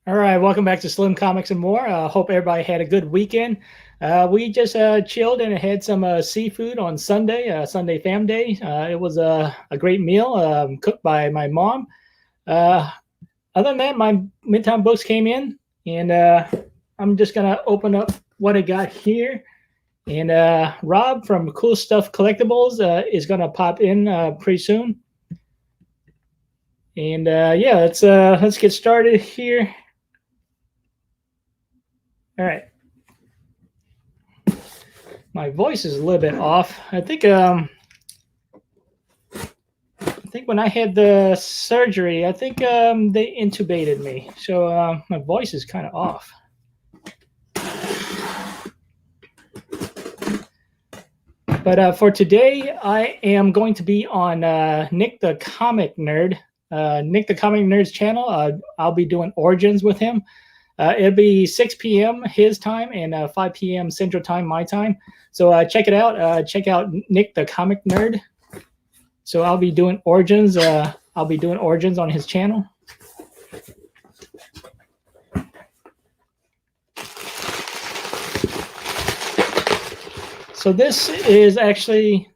All right, welcome back to Slim Comics and More. Hope everybody had a good weekend. We just chilled and had some seafood on Sunday, Sunday Fam Day. It was a great meal cooked by my mom. Uh, Other than that, my Midtown books came in, and I'm just going to open up what I got here. And Rob from Cool Stuff Collectibles is going to pop in pretty soon. And yeah, let's get started here. All right. My voice is a little bit off. I think when I had the surgery, I think they intubated me, so my voice is kind of off. But for today, I am going to be on Nick the Comic Nerd, Nick the Comic Nerd's channel. I'll be doing Origins with him. It'll be 6 p.m. his time and 5 p.m. Central Time, my time. So check it out. Check out Nick the Comic Nerd. So I'll be doing Origins. I'll be doing Origins on his channel. So this is actually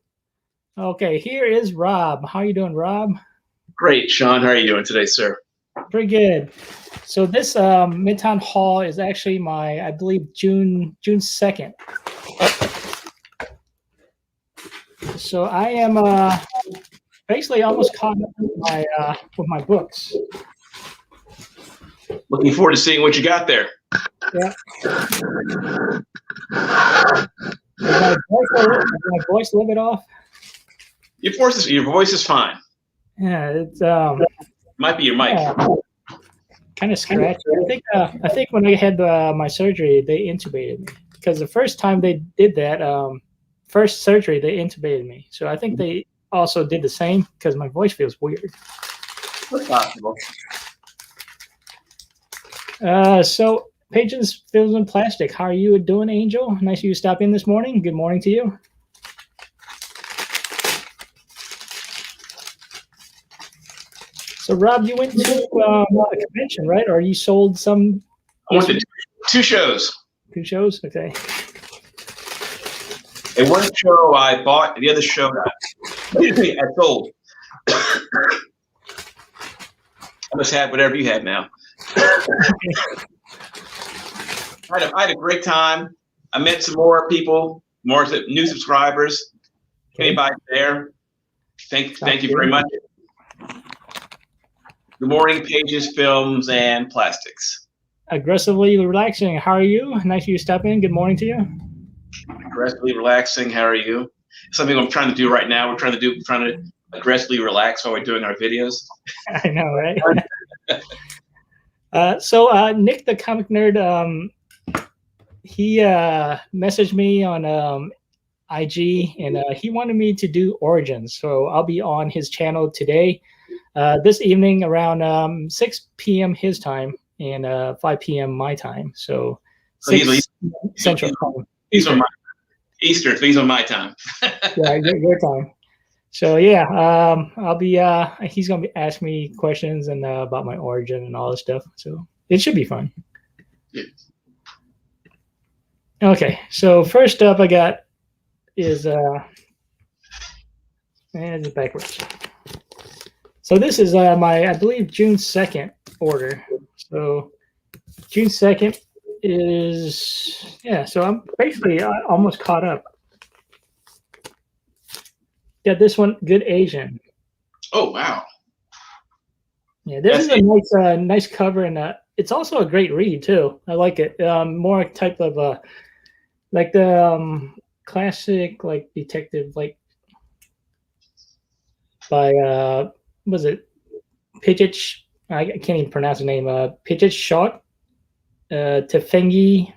okay. Here is Rob. How are you doing, Rob? Great, Sean. How are you doing today, sir? Pretty good. So this Midtown haul is actually my, I believe, June 2nd. So I am basically almost caught up with my books. Looking forward to seeing what you got there. Yeah. Is my voice a little bit off? Your voice is fine. Yeah, it's might be your mic. Kind of scratchy. I think when I had my surgery, they intubated me because the first time they did that, first surgery, they intubated me. So I think they also did the same because my voice feels weird. That's possible. So Pigeons, Films, and Plastic. How are you doing, Angel? Nice of you to stop in this morning. Good morning to you. So, Rob, you went to a convention, right? Or you sold some? I went to two shows. 2 shows? Okay. And one show I bought, the other show I sold. I must have whatever you have now. I had a great time. I met some more people, more new subscribers. Okay. Anybody there? Thank you very much. Good morning, Pages, Films, and Plastics. Aggressively Relaxing. How are you? Nice of you to stop in. Good morning to you. Aggressively Relaxing. How are you? Something I'm trying to do right now. We're trying to aggressively relax while we're doing our videos. I know, right? So Nick the Comic Nerd, he messaged me on IG, and he wanted me to do Origins. So I'll be on his channel today, this evening around 6 p.m. his time and 5 p.m. my time. So 6 Central Time. These are my Eastern. These are my time. Yeah, your time. So yeah, I'll be. He's gonna be asking me questions and about my origin and all this stuff. So it should be fun. Yeah. Okay, so first up I got is and it's backwards. So this is my, I believe, June 2nd order. So June 2nd is, yeah, so I'm basically almost caught up. Got this one, Good Asian. Oh, wow. Yeah, this is a nice cover, and it's also a great read too. I like it. More type of like the classic like detective, like by was it Pidgett? I can't even pronounce the name. Pidgett Shot, Tefengi,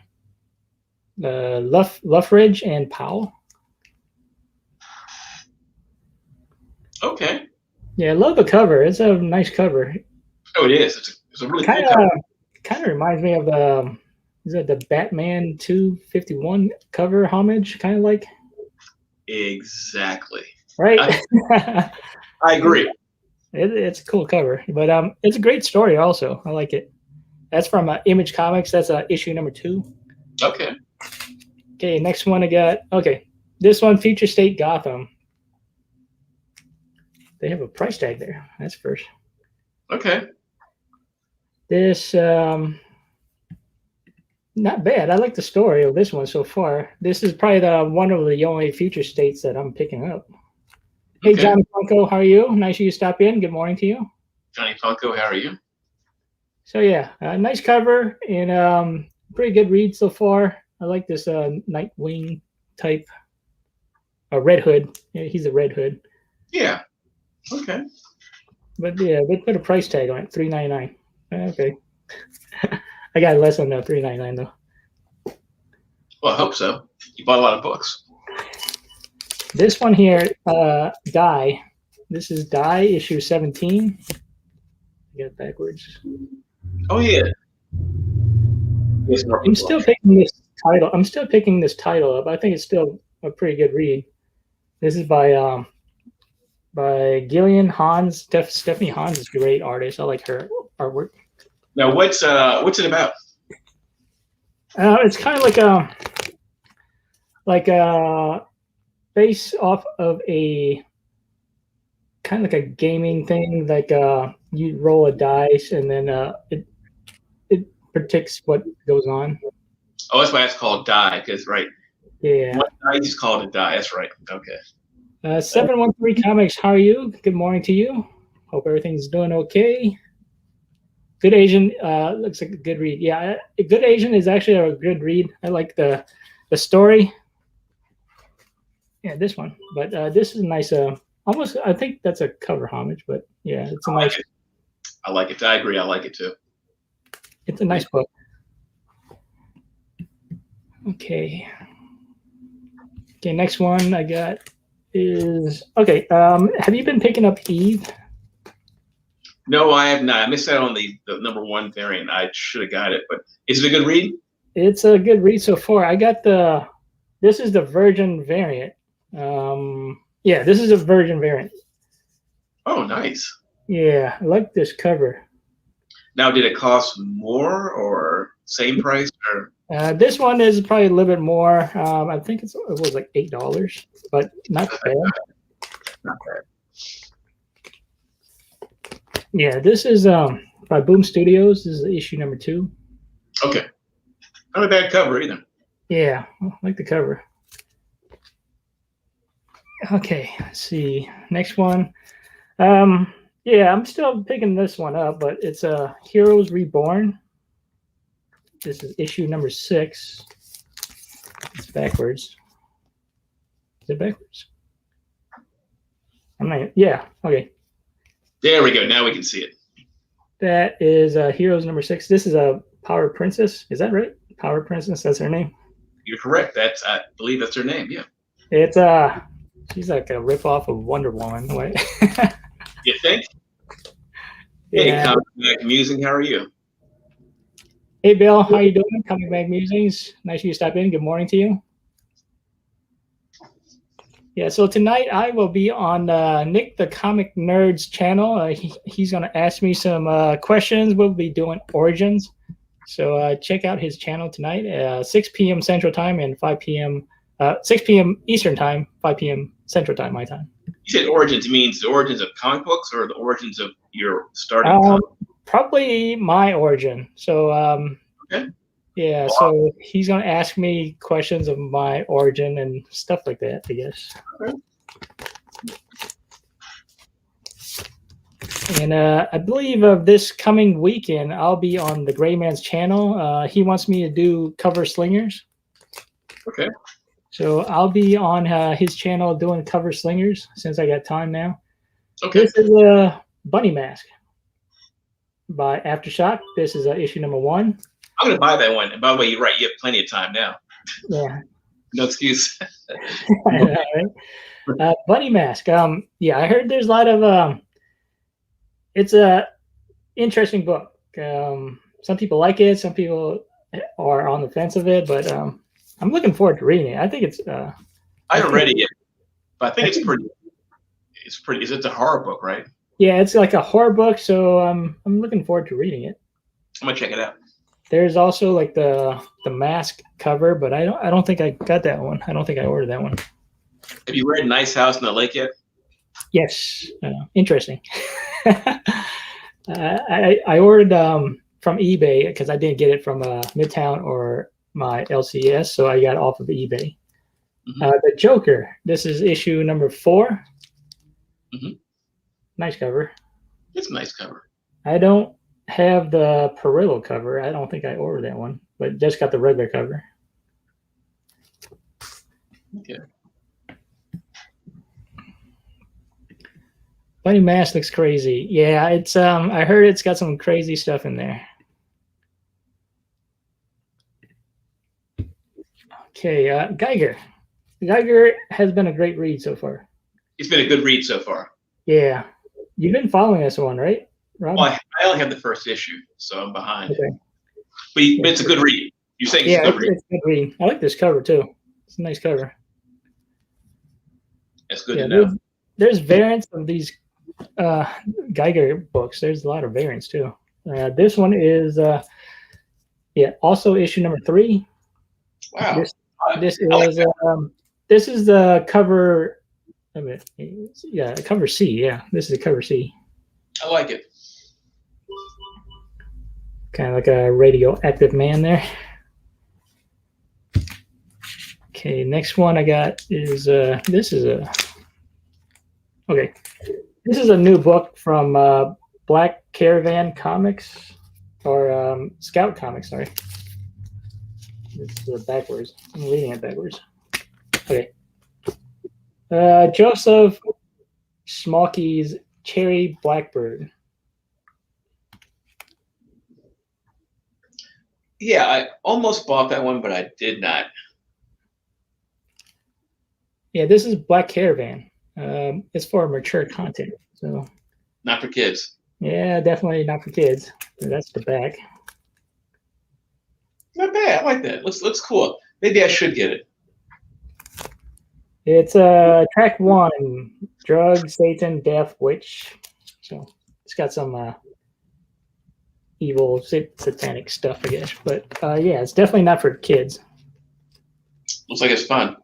Luffridge, and Powell. Okay. Yeah, I love the cover. It's a nice cover. Oh, it is. It's a really cool cover. Kind of reminds me of is it the Batman 251 cover homage? Kind of like. Exactly. Right. I agree. It's a cool cover, but it's a great story also. I like it. That's from Image Comics. That's issue number 2. Okay. Okay, next one I got. Okay, this one, Future State Gotham. They have a price tag there. That's first. Okay. This not bad. I like the story of this one so far. This is probably one of the only Future States that I'm picking up. Hey, Okay. Johnny Funko, how are you? Nice you stop in. Good morning to you. Johnny Funko, how are you? So yeah, nice cover and pretty good read so far. I like this Nightwing type. Red Hood. Yeah, he's a Red Hood. Yeah. Okay. But yeah, they put a price tag on it, $3.99. Okay. I got less than $3.99 though. Well, I hope so. You bought a lot of books. This one here, Die. This is Die, issue 17. Get it backwards. Oh yeah. Yes, I'm still picking this title. I'm still picking this title up. I think it's still a pretty good read. This is by Gillian Hans. Stephanie Hans is a great artist. I like her artwork. Now, what's it about? It's kind of like based off of a kind of like a gaming thing. Like you roll a dice and then it predicts what goes on. Oh, that's why it's called Die, because right. Yeah. One dice is called a die. That's right. Okay. 713 Comics, how are you? Good morning to you. Hope everything's doing okay. Good Asian looks like a good read. Yeah, Good Asian is actually a good read. I like the story. Yeah, this one. But this is a nice. Almost, I think that's a cover homage. But yeah, it's a nice. I like it. I agree. I like it too. It's a nice book. Okay. Okay, next one I got is okay. Have you been picking up Eve? No, I have not. I missed out on the #1 variant. I should have got it, but is it a good read? It's a good read so far. I got this is the Virgin variant. Yeah, this is a Virgin variant. Oh, nice. Yeah, I like this cover. Now, did it cost more or same price? Or this one is probably a little bit more. I think it was like $8, but not bad. Not bad. Yeah, this is by Boom Studios. This is issue number 2. Okay. Not a bad cover either. Yeah, I like the cover. Okay, let's see. Next one. Yeah, I'm still picking this one up, but it's Heroes Reborn. This is issue number 6. It's backwards. Is it backwards? I'm not. Yeah. Okay. There we go. Now we can see it. That is Heroes number 6. This is a Power Princess. Is that right? Power Princess. That's her name. You're correct. I believe that's her name. Yeah. It's she's like a ripoff of Wonder Woman. Right? You think? Yeah. Hey, Comic Back Musing, how are you? Hey, Bill. How you doing? Comic Back Musings. Nice you stop in. Good morning to you. Yeah, so tonight I will be on Nick the Comic Nerd's channel. He's going to ask me some questions. We'll be doing Origins. So check out his channel tonight, 6 p.m. Central Time and 5 p.m. 6 p.m. Eastern Time, 5 p.m. Central Time, my time. You said Origins means the origins of comic books or the origins of your starting Probably my origin. So, okay. Yeah, wow. So he's going to ask me questions of my origin and stuff like that, I guess. Okay. And I believe of this coming weekend, I'll be on the Gray Man's channel. He wants me to do cover slingers. Okay. So I'll be on his channel doing cover slingers since I got time now. Okay. This is a Bunny Mask by Aftershock. This is issue number 1. I'm going to buy that one. And by the way, you're right. You have plenty of time now. Yeah. No excuse. Bunny Mask. Yeah, I heard there's a lot of it's a interesting book. Some people like it. Some people are on the fence of it, but I'm looking forward to reading it. I think it's. I haven't read it yet, but I think it's pretty. It's pretty. It's a horror book, right? Yeah, it's like a horror book, so I'm looking forward to reading it. I'm gonna check it out. There's also like the mask cover, but I don't think I got that one. I don't think I ordered that one. Have you read Nice House in the Lake yet? Yes, interesting. I ordered from eBay because I didn't get it from Midtown or my LCS, so I got it off of eBay. Mm-hmm. The Joker. This is issue number 4. Mm-hmm. Nice cover. It's a nice cover. I don't have the Perillo cover. I don't think I ordered that one, but just got the regular cover. Okay. Bunny Mask looks crazy. Yeah, it's I heard it's got some crazy stuff in there. Okay, Geiger. Geiger has been a great read so far. It's been a good read so far. Yeah. You've been following this one, right, Rob? Well, I only have the first issue, so I'm behind. Okay. But it's a good read. You're saying it's a good read? It's a good read. I like this cover, too. It's a nice cover. It's good to know. There's variants of these Geiger books. There's a lot of variants, too. This one is, also issue number 3. Wow. This is the cover. Cover C. Yeah, this is cover C. I like it. Kind of like a radioactive man there. Okay, next one I got is this is a new book from Black Caravan Comics or Scout Comics. Sorry, this is backwards. I'm reading it backwards. Okay. Joseph Smolky's Cherry Blackbird. Yeah, I almost bought that one, but I did not. Yeah, this is Black Caravan. It's for mature content, so not for kids. Yeah, definitely not for kids. That's the back. Not bad. I like that. Looks cool. Maybe I should get it. It's track 1, Drug, Satan, Death, Witch. So it's got some evil satanic stuff, I guess. But yeah, it's definitely not for kids. Looks like it's fun.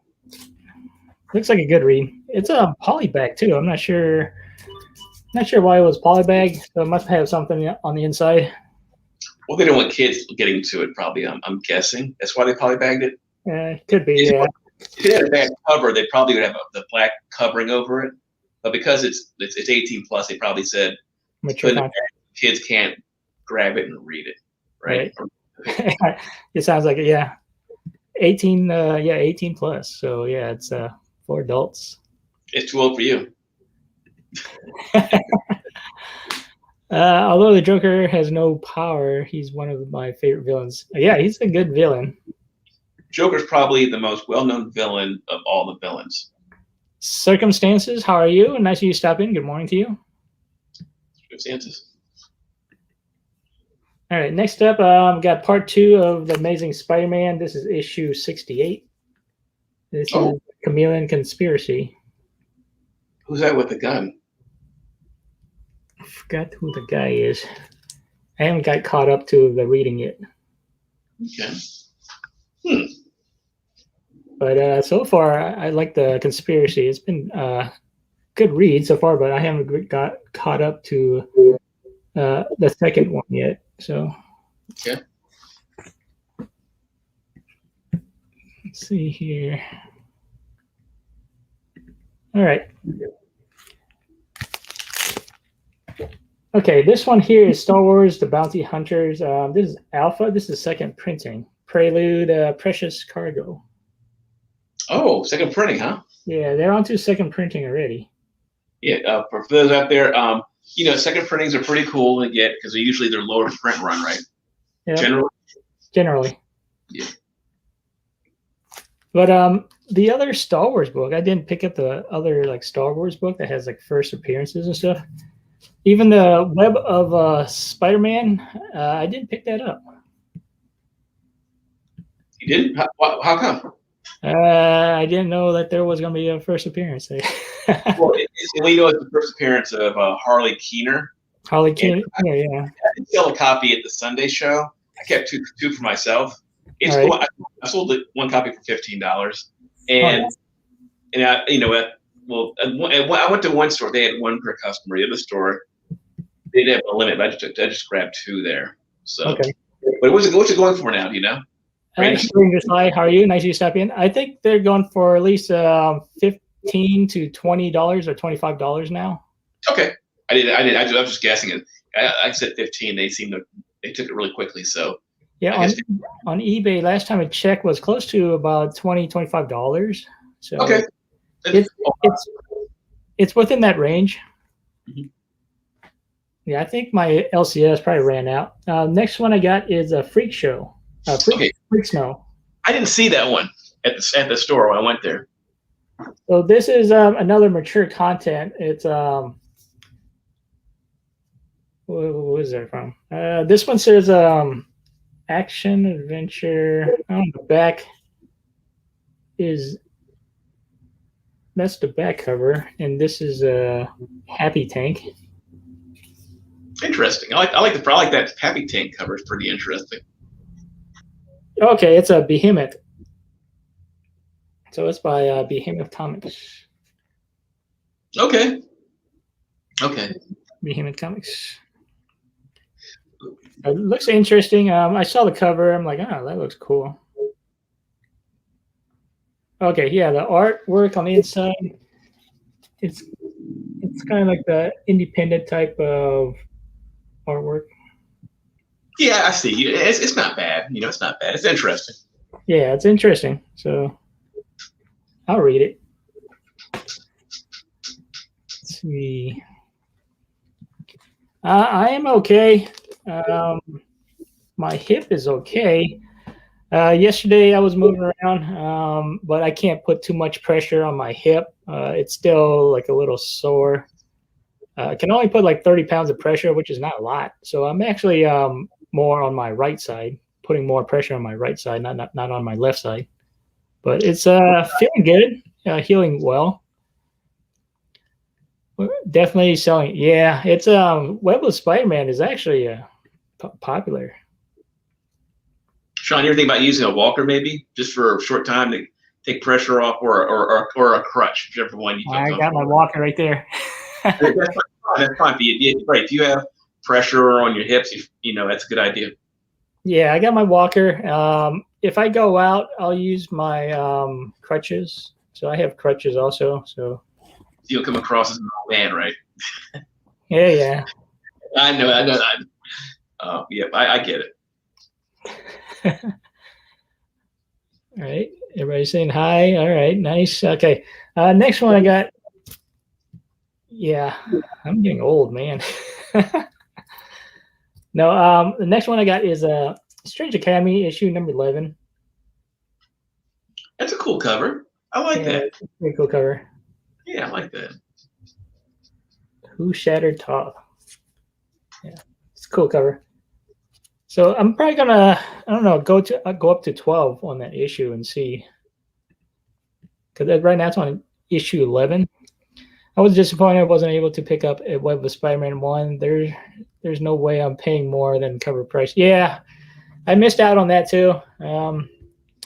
Looks like a good read. It's a polybag too. I'm not sure why it was polybag. So it must have something on the inside. Well, they don't want kids getting to it. Probably, I'm guessing that's why they polybagged it. Could be. Yeah. If it had a bad cover, they probably would have the black covering over it. But because it's 18 plus, they probably said kids can't grab it and read it, right? It sounds like it. Yeah, 18. 18 plus. So yeah, it's for adults. It's too old for you. Although the Joker has no power, he's one of my favorite villains. Yeah, he's a good villain. Joker's probably the most well-known villain of all the villains. Circumstances, how are you? Nice of you to stop in. Good morning to you. Circumstances. All right, next up, got part 2 of The Amazing Spider-Man. This is issue 68. This is Chameleon Conspiracy. Who's that with the gun? I forgot who the guy is. I haven't got caught up to the reading yet. Okay. But so far, I like the conspiracy. It's been a good read so far, but I haven't got caught up to the second one yet. So, okay. Let's see here. All right. Okay, this one here is Star Wars: The Bounty Hunters. This is Alpha. This is second printing. Prelude, Precious Cargo. Oh, second printing, huh? Yeah, they're on to second printing already. Yeah, for those out there, second printings are pretty cool to get because usually they're lower print run, right? Yeah. Generally. Yeah. But the other Star Wars book, I didn't pick up the other like Star Wars book that has like first appearances and stuff. Even the Web of Spider-Man, I didn't pick that up. You didn't? How come? I didn't know that there was going to be a first appearance there. Well, it's the first appearance of Harley Keener. Harley Quinn. Yeah. I didn't sell a copy at the Sunday show. I kept two for myself. It's Right. cool. I sold one copy for $15, and I, I went to one store. They had one per customer. The other store, they didn't have a limit. But I just grabbed two there. So, okay. But what's it going for now? Do you know? How are you? Nice you stop in. I think they're going for at least $15 to $20 or $25 now. Okay, I was just guessing it. I said 15. They took it really quickly. So yeah, on eBay last time I checked was close to about $20-$25. So okay, it's within that range. Mm-hmm. Yeah, I think my LCS probably ran out. Next one I got is a Freak Show. Freak Snow. I didn't see that one at the store when I went there. So this is another mature content. It's what is that from? This one says action adventure. On the back that's the back cover, and this is a Happy Tank. Interesting. I like that Happy Tank cover. It's pretty interesting. Okay, it's a Behemoth. So it's by Behemoth Comics. Okay. Behemoth Comics. It looks interesting. I saw the cover. I'm like, oh, that looks cool. Okay, yeah, the artwork on the inside, it's kind of like the independent type of artwork. Yeah, I see. It's not bad. It's not bad. It's interesting. Yeah, it's interesting. So I'll read it. Let's see. I am okay. My hip is okay. Yesterday I was moving around, but I can't put too much pressure on my hip. It's still like a little sore. I can only put like 30 pounds of pressure, which is not a lot. So I'm actually more on my right side, putting more pressure on my right side, not on my left side. But it's feeling good, healing well. Definitely selling. Yeah, it's Web of Spider-Man is actually popular. Sean, you ever think about using a walker maybe just for a short time to take pressure off, or a crutch, whichever one you feel I got my walker right there. That's fine. Right. If you have pressure on your hips, that's a good idea. Yeah, I got my walker. If I go out, I'll use my crutches. So I have crutches also. So you'll come across as an old man, right? Yeah. I know. Yeah, I get it. All right. Everybody's saying hi. All right. Nice. Okay. Next one I got. Yeah, I'm getting old, man. No, the next one I got is Strange Academy issue number 11. That's a cool cover. I like that. Pretty cool cover. Yeah, I like that. Who Shattered Top? Yeah, it's a cool cover. So I'm probably gonna, I don't know, go up to 12 on that issue and see, because right now it's on issue 11. I was disappointed I wasn't able to pick up a Web of Spider-Man 1. There's no way I'm paying more than cover price. Yeah, I missed out on that too. I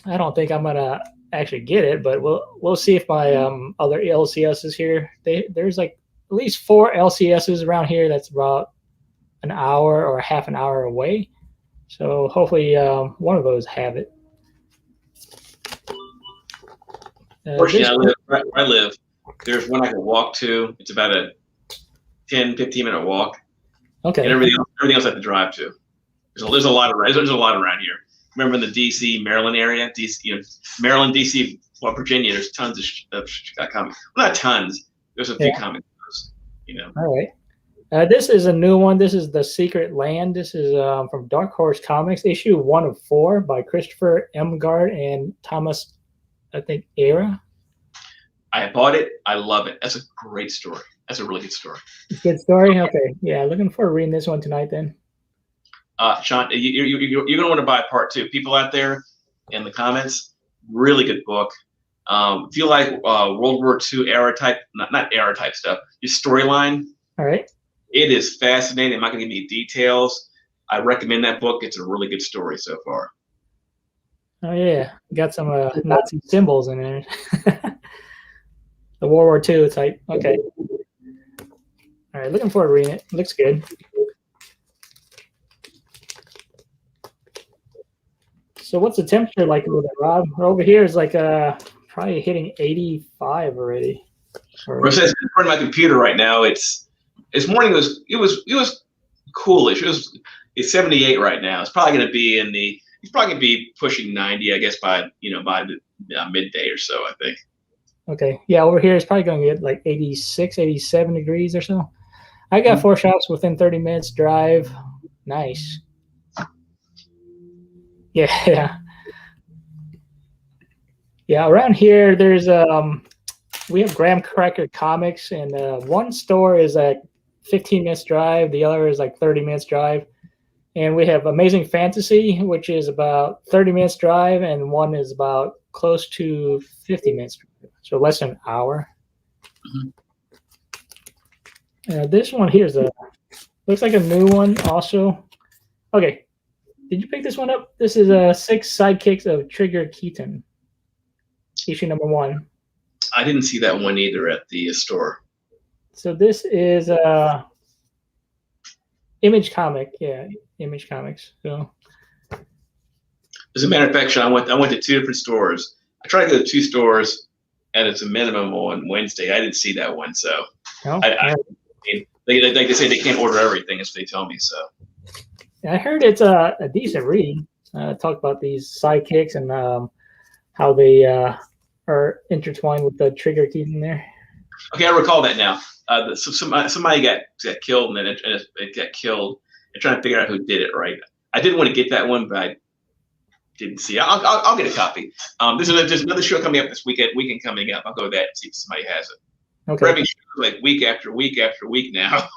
don't think I'm gonna actually get it, but we'll see if my other LCS is here. There's like at least 4 LCSs around here that's about an hour or half an hour away. So hopefully one of those have it. Fortunately, where I live, there's one I can walk to. It's about a 10, 15-minute walk. Okay. And everything else I have to drive to. There's a lot around here. Remember in the D.C., Maryland area, Maryland, D.C., Virginia, there's tons of comics. Well, not tons. There's a few comics. All right. This is a new one. This is The Secret Land. This is from Dark Horse Comics, issue 1 of 4 by Christopher Emgard and Thomas, I think, Era. I bought it. I love it. That's a great story. That's a really good story. Good story? Okay. Yeah, looking forward to reading this one tonight then. Sean, you're going to want to buy part 2. People out there in the comments, really good book. If you like World War II era type, not era type stuff, your storyline. All right. It is fascinating. I'm not going to give you details. I recommend that book. It's a really good story so far. Oh yeah, got some Nazi symbols in there. The World War II type. Okay. All right, looking forward to reading it. Looks good. So what's the temperature like over there, Rob? Over here is like probably hitting 85 already. Well, it says in front of my computer right now. It's morning. It was coolish. It's 78 right now. It's probably going to be It's probably going to be pushing 90, I guess, by the midday or so, I think. Okay. Yeah, over here it's probably going to get like 86, 87 degrees or so. I got 4 shops within 30 minutes drive. Nice. Yeah. Yeah, around here there's we have Graham Cracker Comics, and one store is like 15 minutes drive, the other is like 30 minutes drive. And we have Amazing Fantasy, which is about 30 minutes drive, and one is about close to 50 minutes drive, so less than an hour. This one here looks like a new one also. Okay, did you pick this one up? This is 6 Sidekicks of Trigger Keaton, issue number 1. I didn't see that one either at the store. So this is Image Comic, yeah, Image Comics. So, as a matter of fact, Sean, I went to 2 different stores. I tried to go to 2 stores, and it's a minimum on Wednesday. I didn't see that one, so they say they can't order everything, as they tell me. So I heard it's a decent read. Talk about these sidekicks and how they are intertwined with the trigger keys in there. Okay, I recall that now. Somebody got killed, and then it got killed. And trying to figure out who did it. Right. I didn't want to get that one, but I didn't see. I'll get a copy. There's another show coming up this weekend coming up. I'll go to that and see if somebody has it. Okay. We're having shows like week after week after week now.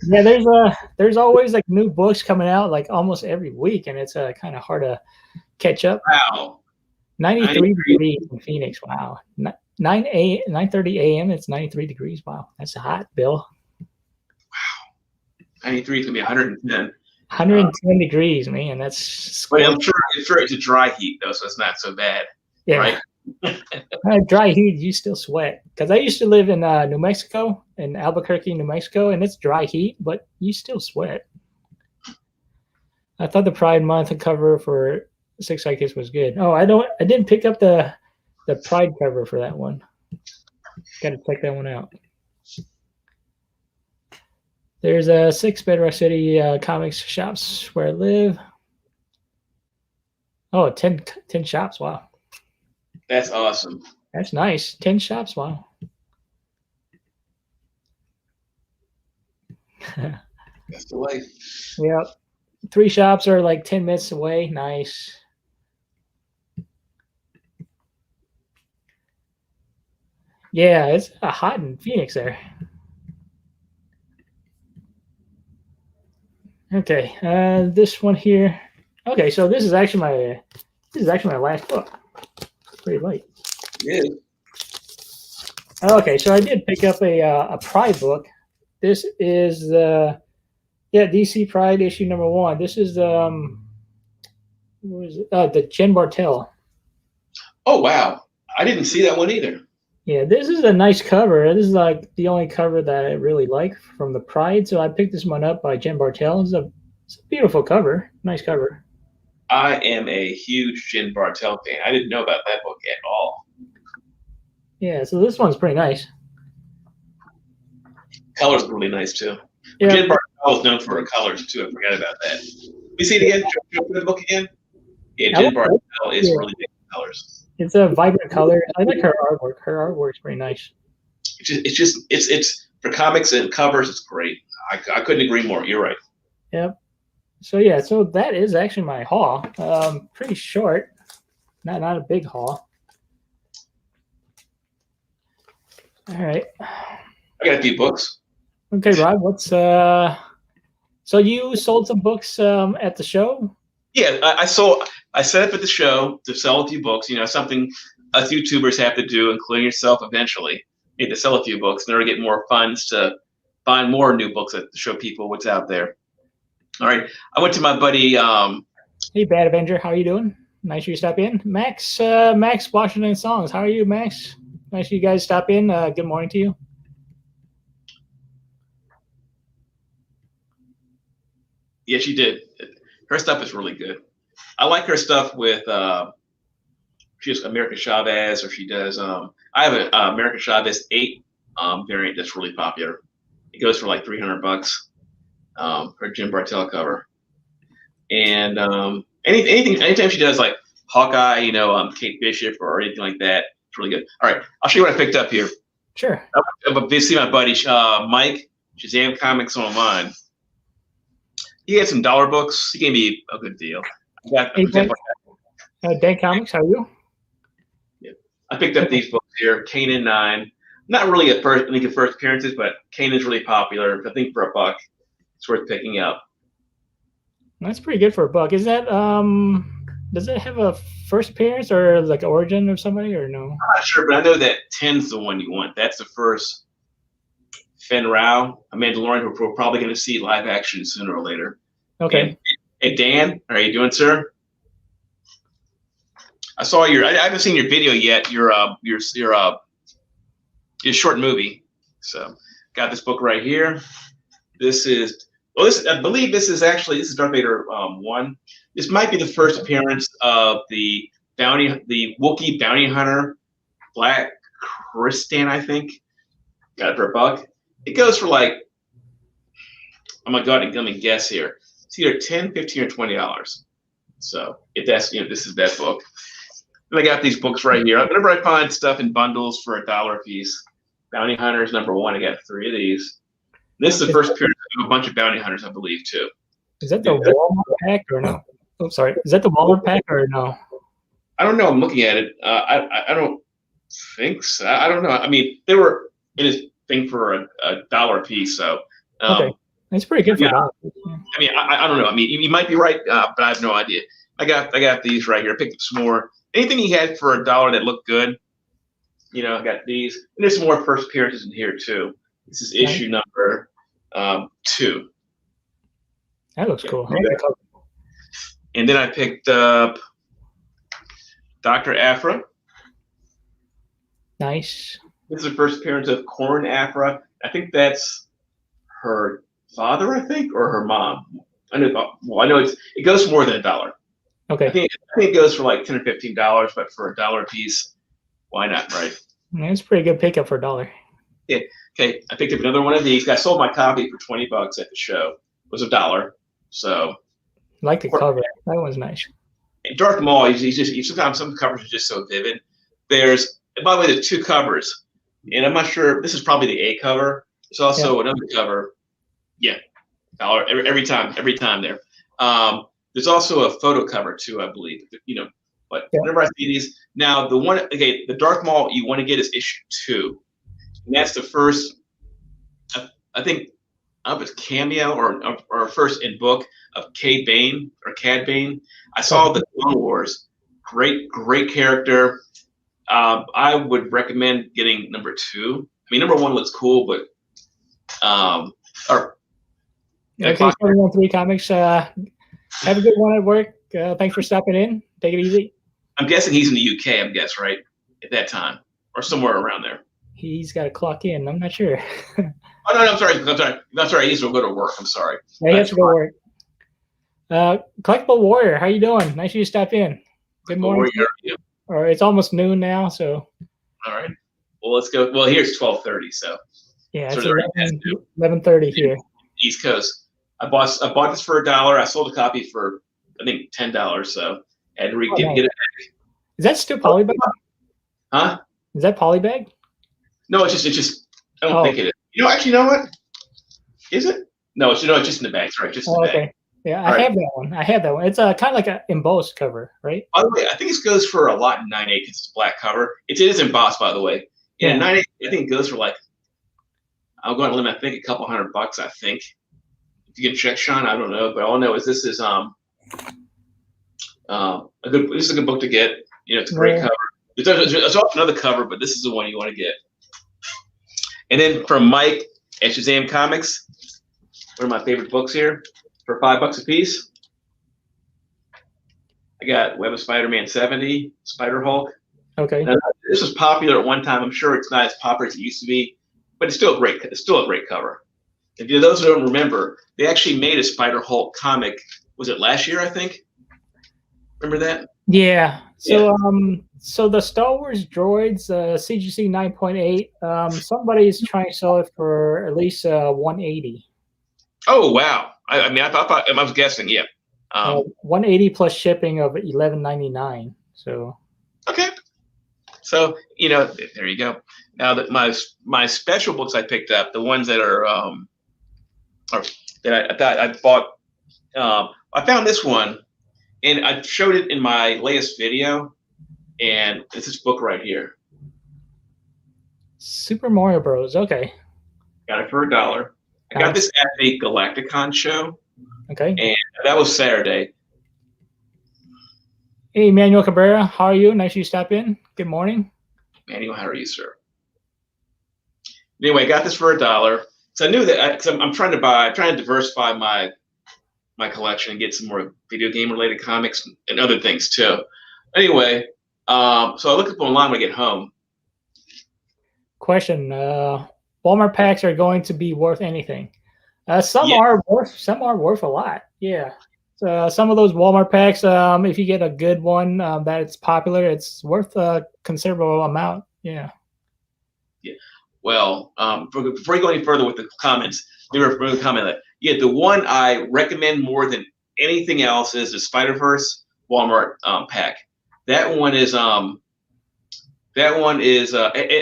Yeah, there's always like new books coming out like almost every week, and it's kind of hard to catch up. Wow. 93 degrees in Phoenix. Wow. 9:30 a.m. It's 93 degrees. Wow, that's hot, Bill. Wow. 93 is gonna be 110. 110 degrees, man. That's. But I'm sure it's a dry heat though, so it's not so bad. Yeah. Right? Dry heat, you still sweat. Because I used to live in New Mexico, in Albuquerque, New Mexico, and it's dry heat, but you still sweat. I thought the Pride Month cover for 6 Sidekicks was good. Oh, I didn't pick up the Pride cover for that one. Got to check that one out. There's 6 Bedrock City comics shops where I live. Oh, 10 shops. Wow. That's awesome. That's nice. 10 shops. Wow. That's the way. Yep. 3 shops are like 10 minutes away. Nice. Yeah, it's hot in Phoenix there. Okay, this one here. Okay, so this is actually my last book. It's pretty late. Yeah. Okay, so I did pick up a Pride book. This is DC Pride issue number 1. This is what is it? The Jen Bartel. Oh wow, I didn't see that one either. Yeah, this is a nice cover. This is like the only cover that I really like from the Pride. So I picked this one up by Jen Bartel. It's a beautiful cover. Nice cover. I am a huge Jen Bartel fan. I didn't know about that book at all. Yeah, so this one's pretty nice. Colors really nice too. Yeah. Jen Bartel is known for her colors too. I forgot about that. You see it again? Show the book again. Yeah, Jen Bartel is really big in colors. It's a vibrant color. I like her artwork. Her artwork's pretty nice. It's for comics and covers. It's great. I couldn't agree more. You're right. Yep. So yeah, so that is actually my haul. Pretty short, not a big haul. All right. I got a few books. Okay, Rob. What's So you sold some books at the show? Yeah, I set up at the show to sell a few books. You know, something us YouTubers have to do, including yourself eventually. You need to sell a few books in order to get more funds to find more new books to show people what's out there. All right, I went to my buddy. Hey, Bad Avenger, how are you doing? Nice you stop in. Max Washington Songs, how are you, Max? Nice you guys stop in. Good morning to you. Yeah, she did. Her stuff is really good. I like her stuff with she has American Chavez, or she does. I have an American Chavez 8 variant that's really popular. It goes for like $300. Her Jim Bartell cover, and anytime she does like Hawkeye, Kate Bishop or anything like that, it's really good. All right, I'll show you what I picked up here. Sure. I see my buddy Mike, Shazam Comics Online. He had some dollar books. He gave me a good deal. Dan Comics, how are you? Yeah, I picked up these books here. Kanan 9. Not really at first appearances, but Kanan's really popular. I think for $1, it's worth picking up. That's pretty good for $1. Is that does it have a first appearance or like origin of somebody or no? I'm not sure, but I know that 10's the one you want. That's the first Fen Rao, a Mandalorian who we're probably going to see live action sooner or later. Okay. And Dan, how are you doing, sir? I saw I haven't seen your video yet. Your short movie. So got this book right here. This is I believe this is Darth Vader 1. This might be the first appearance of the Wookiee bounty hunter, Black Krrsantan, I think. Got it for $1. It goes for like, I'm gonna guess here. It's either $10, $15, or $20. So if that's this is that book. And I got these books right here. Whenever I find stuff in bundles for $1 a piece, Bounty Hunters #1. I got 3 of these. This is the first appearance of a bunch of Bounty Hunters, I believe, too. Is that the Walmart pack or no? Oh, sorry. Is that the Walmart pack or no? I don't know. I'm looking at it. I don't think so. I don't know. I mean, they were in his thing for $1 a piece. So okay, it's pretty good for $1. I mean, I don't know. I mean, you might be right, but I have no idea. I got these right here. I picked up some more. Anything he had for $1 that looked good. I got these. And there's some more first appearances in here too. This is issue number 2. That looks cool. And then I picked up Dr. Aphra. Nice. This is the first appearance of Corn Aphra. I think that's her father, or her mom. I know it goes for more than $1. Okay. I think it goes for like $10 or $15, but for $1 a piece, why not, right? It's a pretty good pickup for $1. Yeah. Okay. I picked up another one of these. I sold my copy for $20 at the show. It was $1. So. I like the cover. That one's nice. Darth Maul. He's sometimes some covers are just so vivid. By the way, there's 2 covers, and I'm not sure. This is probably the A cover. There's also another cover. Yeah, $1 every time there. There's also a photo cover too, I believe. But whenever I see these, now the Darth Maul you want to get is issue 2, and that's the first. I think it's cameo or first in book of Cad Bane. I saw the Clone Wars. Great character. I would recommend getting number 2. I mean, number 1 looks cool, but okay, 3 Comics. Have a good one at work. Thanks for stopping in. Take it easy. I'm guessing he's in the UK, right? At that time. Or somewhere around there. He's got to clock in. I'm not sure. Oh, no, I'm sorry. He needs to go to work. I'm sorry. Yeah, he has to go to work. Collectible Warrior, how you doing? Nice you stop in. Good morning. Yeah. Or it's almost noon now, so. All right. Well, let's go. Well, here's 12:30, so. Yeah, it's 11:30 here. East Coast. I bought this for $1. I sold a copy for I think $10. So I had to get it back. Is that still polybag? Huh? Is that polybag? No, it's just. I don't think it is. Actually, you know what? Is it? No, it's just in the bag. Sorry, just in the bag. Okay. Yeah, I have that one. It's kind of like an embossed cover, right? By the way, I think this goes for a lot in 9/8 because it's a black cover. It is embossed, by the way. And in 9/8, I think it goes for like, I'll go on a limit, I think a couple $100, I think. If you can check, Sean, I don't know. But all I know is this is this is a good book to get. It's a great cover. There's also another cover, but this is the one you want to get. And then from Mike at Shazam Comics. One of my favorite books here for $5 a piece. I got Web of Spider-Man 70, Spider-Hulk. Okay. Now, this was popular at one time. I'm sure it's not as popular as it used to be, but it's still great. It's still a great cover. If you those who don't remember, they actually made a Spider-Hulk comic. Was it last year? I think. Remember that? Yeah. So so the Star Wars droids, CGC 9.8. Somebody's trying to sell it for at least 180. Oh wow! I mean, I thought I was guessing. Yeah. 180 plus shipping of $11.99. So. Okay. So there you go. Now that my special books I picked up, the ones that are that I thought I bought, I found this one, and I showed it in my latest video, and it's this book right here. Super Mario Bros. Okay. Got it for $1. I got this at the Galacticon show. Okay. And that was Saturday. Hey, Manuel Cabrera, how are you? Nice you stop in. Good morning. Manuel, how are you, sir? Anyway, I got this for $1. So I knew that I'm trying to diversify my collection and get some more video game related comics and other things too. Anyway, so I looked up online when I get home. Question: Walmart packs are going to be worth anything? Some are worth a lot. Yeah. So some of those Walmart packs, if you get a good one that's popular, it's worth a considerable amount. Yeah. Yeah. Well, before you go any further with the comments, let me really comment that the one I recommend more than anything else is the Spider-Verse Walmart pack. That one is it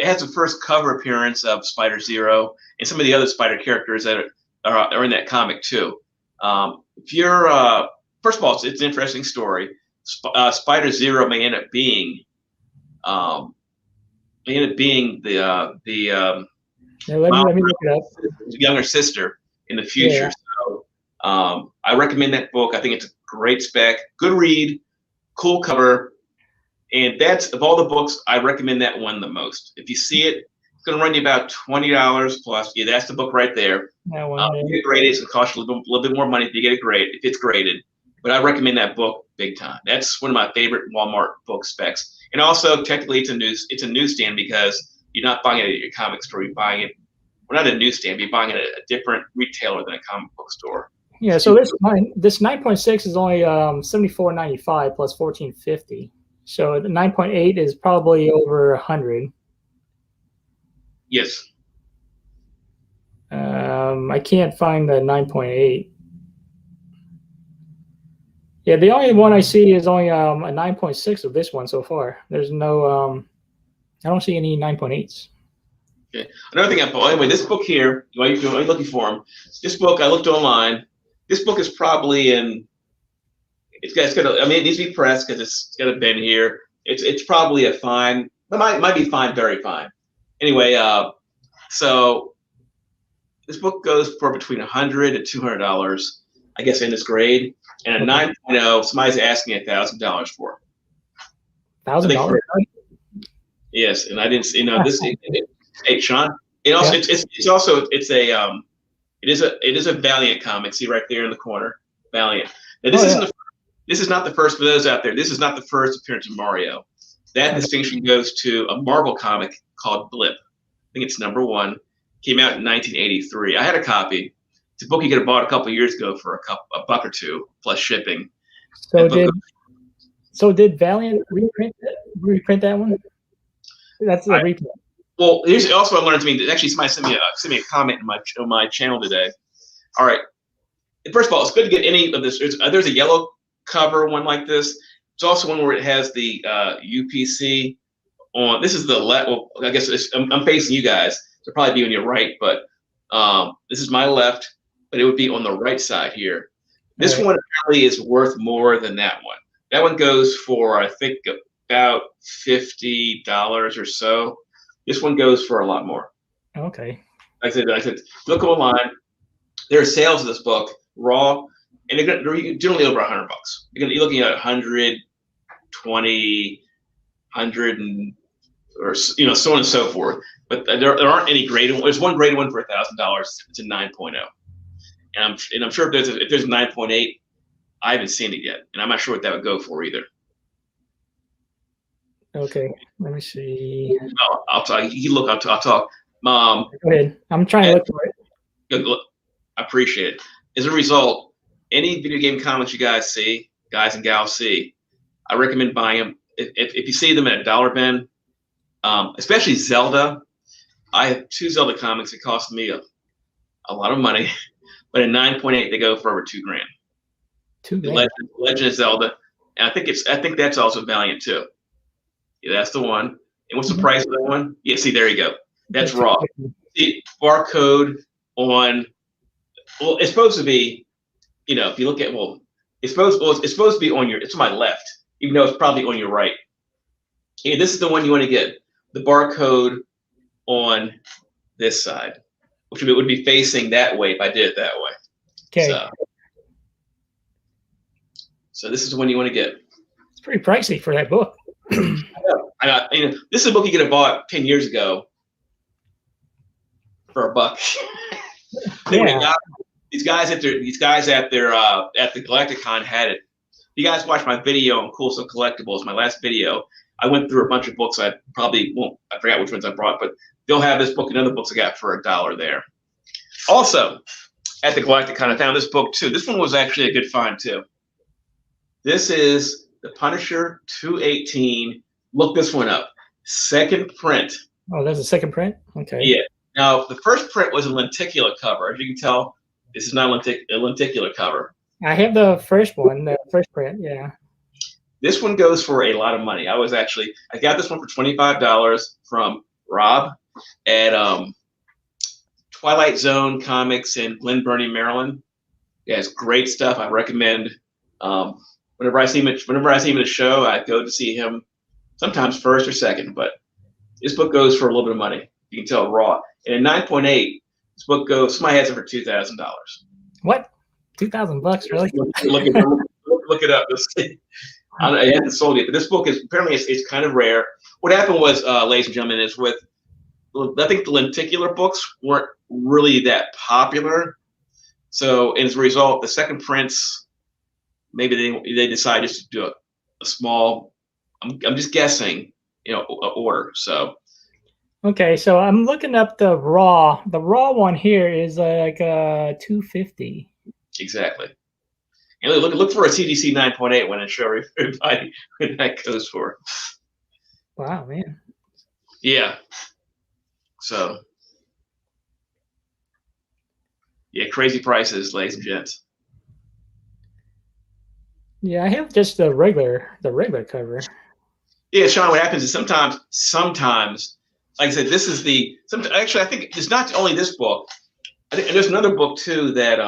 has the first cover appearance of Spider-Zero and some of the other Spider characters that are in that comic too. If you're first of all, it's an interesting story. Spider-Zero may end up being the let me look it up. Younger sister in the future. Yeah. So I recommend that book. I think it's a great spec, good read, cool cover, and that's of all the books I recommend that one the most. If you see it, it's going to run you about $20 plus. Yeah, that's the book right there. That one, if you get it graded, it's going to cost you a little bit more money if you get it graded. If it's graded, but I recommend that book big time. That's one of my favorite Walmart book specs. And also, technically, it's a newsstand because you're not buying it at your comic store. You're buying it, well, not a newsstand, but you're buying it at a different retailer than a comic book store. Yeah. So this 9.6 is only $74.95 plus $14.50. So the 9.8 is probably over 100. Yes. I can't find the 9.8. Yeah, the only one I see is only a 9.6 of this one so far. There's no, I don't see any 9.8s. Okay. Another thing I bought, anyway, this book here, while you're looking for them, this book I looked online. This book is probably it needs to be pressed because it's got a bin here. It's probably a fine. It might be fine, very fine. Anyway, so this book goes for between $100 and $200, I guess, in this grade. And a 9.0, somebody's asking $1,000 for. $1,000? Yes, and I didn't. This. Hey, Sean. It also it is a Valiant comic. See right there in the corner, Valiant. Now this is not the first for those out there. This is not the first appearance of Mario. That distinction goes to a Marvel comic called Blip. I think it's #1. Came out in 1983. I had a copy. It's a book you could have bought a couple years ago for a buck or two plus shipping. So did Valiant reprint that one? That's a reprint. Well, here's also what I learned. Actually, somebody sent me a comment on my channel today. All right. First of all, it's good to get any of this. There's a yellow cover one like this. It's also one where it has the UPC on. This is the left. Well, I guess I'm facing you guys. So probably be on your right, but this is my left. But it would be on the right side here. This one apparently is worth more than that one. That one goes for, I think, about $50 or so. This one goes for a lot more. Okay. Like I said, look online. There are sales of this book raw, and they're generally over $100. You're looking at 120, 100, or so on and so forth. but there aren't any graded one. There's one graded one for $1,000. It's a 9.0, and I'm sure if there's a 9.8, I haven't seen it yet, and I'm not sure what that would go for either. Okay, let me see. I'll talk. You look. I'll talk. Go ahead. I'm trying to look for it. I appreciate it. As a result, any video game comics you guys and gals see, I recommend buying them. If you see them at a dollar bin, especially Zelda. I have 2 Zelda comics. It cost me a lot of money, but at 9.8 they go for over $2,000. The Legend of Zelda, and I think that's also Valiant too. Yeah, that's the one. And what's the price of that one? Yeah, see, there you go. That's raw. See, barcode on. Well, it's supposed to be. If you look at it's supposed to be on it's on my left, even though it's probably on your right. Okay, this is the one you want to get. The barcode on this side, which would be facing that way if I did it that way. Okay. So this is the one you want to get. It's pretty pricey for that book. This is a book you could have bought 10 years ago for $1. Yeah. These guys at the Galacticon had it. You guys watched my video on Cool Stuff Collectibles, my last video. I went through a bunch of books. I forgot which ones I brought, but they'll have this book and other books I got for $1 there. Also, at the Galacticon, I found this book too. This one was actually a good find too. This is The Punisher 218. Look this one up. Second print. Oh, there's a second print? Okay. Yeah. Now, the first print was a lenticular cover. As you can tell, this is not a lenticular cover. I have the first one, the first print, yeah. This one goes for a lot of money. I got this one for $25 from Rob at Twilight Zone Comics in Glen Burnie, Maryland. He has great stuff. I recommend. Whenever I see him at a show, I go to see him. Sometimes first or second, but this book goes for a little bit of money. You can tell raw. And at 9.8, this book goes. Somebody has it for $2,000. What? $2,000, really? Look it up. I haven't sold it, but this book is apparently it's kind of rare. What happened was, ladies and gentlemen, is I think the lenticular books weren't really that popular. So as a result, the second prints, maybe they decided just to do a small. I'm just guessing, order. So. Okay, so I'm looking up the raw. The raw one here is like $250. Exactly. And look for a CDC 9.8 when I show everybody what that goes for. Wow, man. Yeah. So. Yeah, crazy prices, ladies and gents. Yeah, I have just the regular cover. Yeah, Sean, what happens is sometimes, like I said, actually, I think it's not only this book. And there's another book too that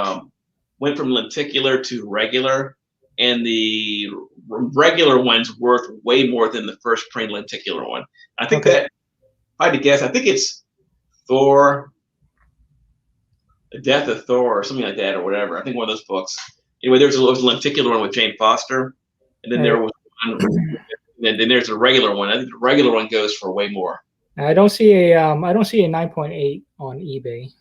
went from lenticular to regular, and the regular one's worth way more than the first print lenticular one. I think that, if I had to guess, I think it's Thor, The Death of Thor, or something like that, or whatever. I think one of those books. Anyway, there was a lenticular one with Jane Foster, and then there was one, and then there's a regular one. I think the regular one goes for way more. I don't see a 9.8 on eBay.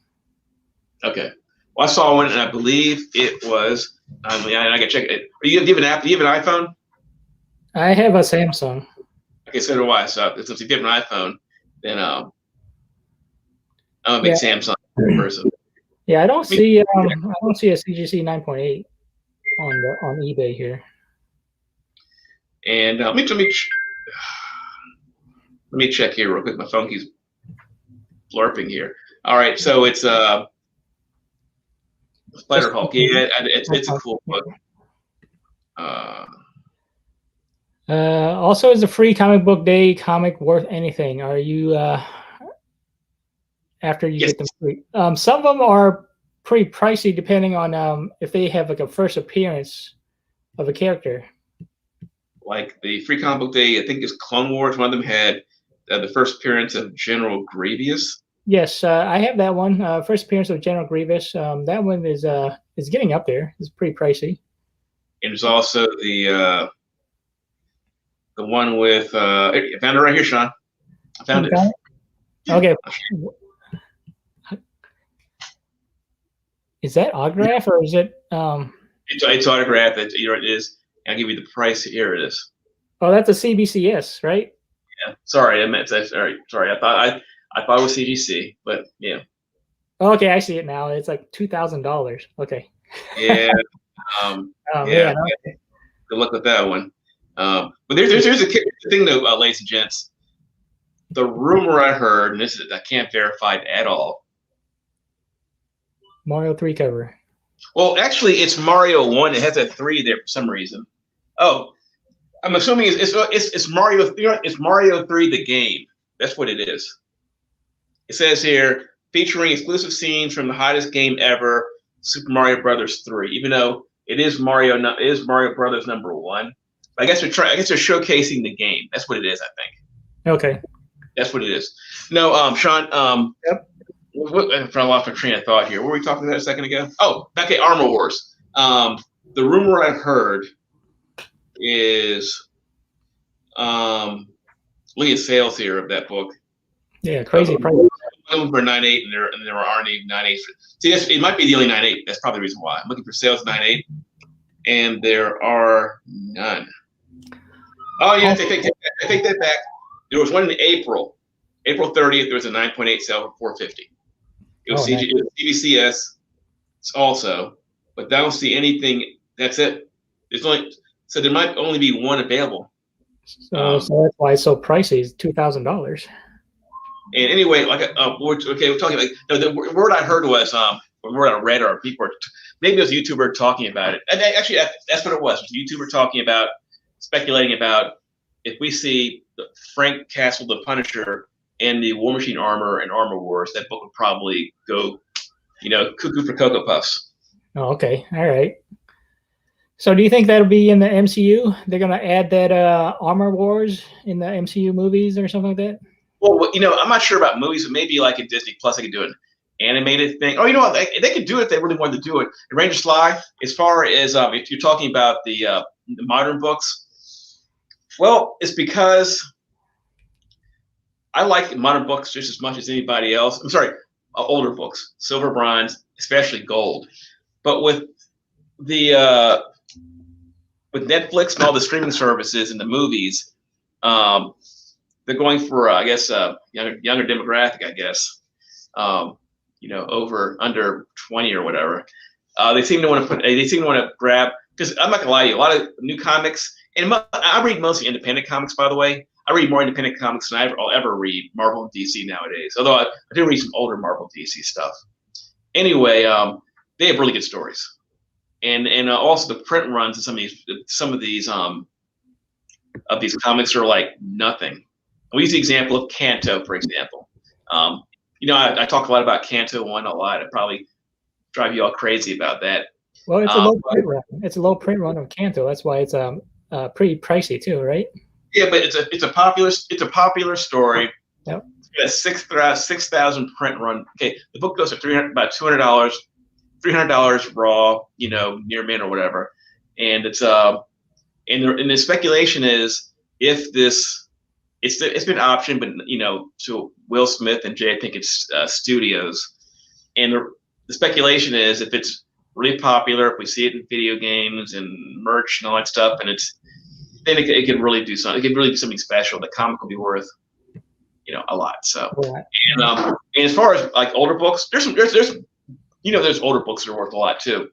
Okay. Well, I saw one, and I believe it was. I gotta check it. Do you have an app? Do you have an iPhone? I have a Samsung. Okay, so do I. So if you have an iPhone, then I'm a big Samsung person. Yeah, I don't see a CGC 9.8 on eBay here. And let me check here real quick. My phone keeps blurping here. All right, so it's Spider Hulk. Yeah, it's a cool book. Also, is the free comic book day comic worth anything? Are you after you get them free? Some of them are pretty pricey depending on if they have like a first appearance of a character. Like the free comic book day, I think is Clone Wars. One of them had the first appearance of General Grievous. Yes, I have that one. First appearance of General Grievous. That one is getting up there. It's pretty pricey. And there's also the one with I found it right here, Sean. I found it. Okay. Is that autograph or is it? It's autographed. It is. I'll give you the price. Here it is. Oh, that's a CBCS, right? Yeah. Sorry, I meant that. Sorry. I thought it was CGC, but yeah. Okay, I see it now. It's like $2,000. Okay. Yeah. Oh yeah. man. Okay. Good luck with that one. But there's a thing though, ladies and gents. The rumor I heard, and I can't verify it at all. Mario 3 cover. Well, actually, it's Mario 1. It has a 3 there for some reason. Oh, I'm assuming it's Mario. It's Mario 3 the game. That's what it is. It says here featuring exclusive scenes from the hottest game ever, Super Mario Brothers 3. Even though it is Mario Brothers number 1. I guess they're showcasing the game. That's what it is. I think. Okay. That's what it is. No, Sean. Yep. I lost my train of thought here. What were we talking about a second ago? Oh, okay, Armor Wars. The rumor I've heard is, look at sales here of that book. Yeah, crazy price. Some for 9.8, and there aren't even 9.8. See, it might be the only 9.8. That's probably the reason why. I'm looking for sales 9.8, and there are none. Oh yeah, I take that back. There was one in April 30th. There was a 9.8 sale for $450. It was CBCS also, but I don't see anything. That's it. So there might only be one available. So that's why it's so pricey. It's $2,000. And anyway, we're talking about the word I heard was the word I read, or people were, maybe it was a YouTuber talking about it. And actually, that's what it was. It was a YouTuber talking about, speculating about if we see Frank Castle, the Punisher, and the War Machine armor and Armor Wars, that book would probably go, cuckoo for Cocoa Puffs. Oh, okay. All right. So do you think that'll be in the MCU? They're going to add that Armor Wars in the MCU movies or something like that? Well, I'm not sure about movies, but maybe like in Disney Plus, they could do an animated thing. Oh, you know what? They could do it if they really wanted to do it. And Ranger Sly, as far as if you're talking about the modern books, well, it's because I like modern books just as much as anybody else. I'm sorry, older books, silver, bronze, especially gold. But with the with Netflix and all the streaming services and the movies, they're going for I guess younger demographic. I guess under 20 or whatever. They seem to want to grab, because I'm not gonna lie to you, a lot of new comics, and I read mostly independent comics, by the way. I read more independent comics than I'll ever read Marvel and DC nowadays. Although I do read some older Marvel and DC stuff. Anyway, they have really good stories, and also the print runs of some of these comics are like nothing. We use the example of Kanto, for example. I talk a lot about Kanto 1 a lot. I probably drive you all crazy about that. Well, it's a low print run. It's a low print run of Kanto. That's why it's pretty pricey too, right? Yeah, but it's a popular story. Yep. It's got a 6,000 print run. Okay, the book goes for about $200, $300 raw, near mint or whatever. And it's and the speculation is if this, it's been optioned, but to Will Smith and Jay, I think it's Studios, and the speculation is if it's really popular, if we see it in video games and merch and all that stuff, and then it could really do something. It could really do something special. The comic will be worth, a lot. So, and as far as like older books, there's older books that are worth a lot too.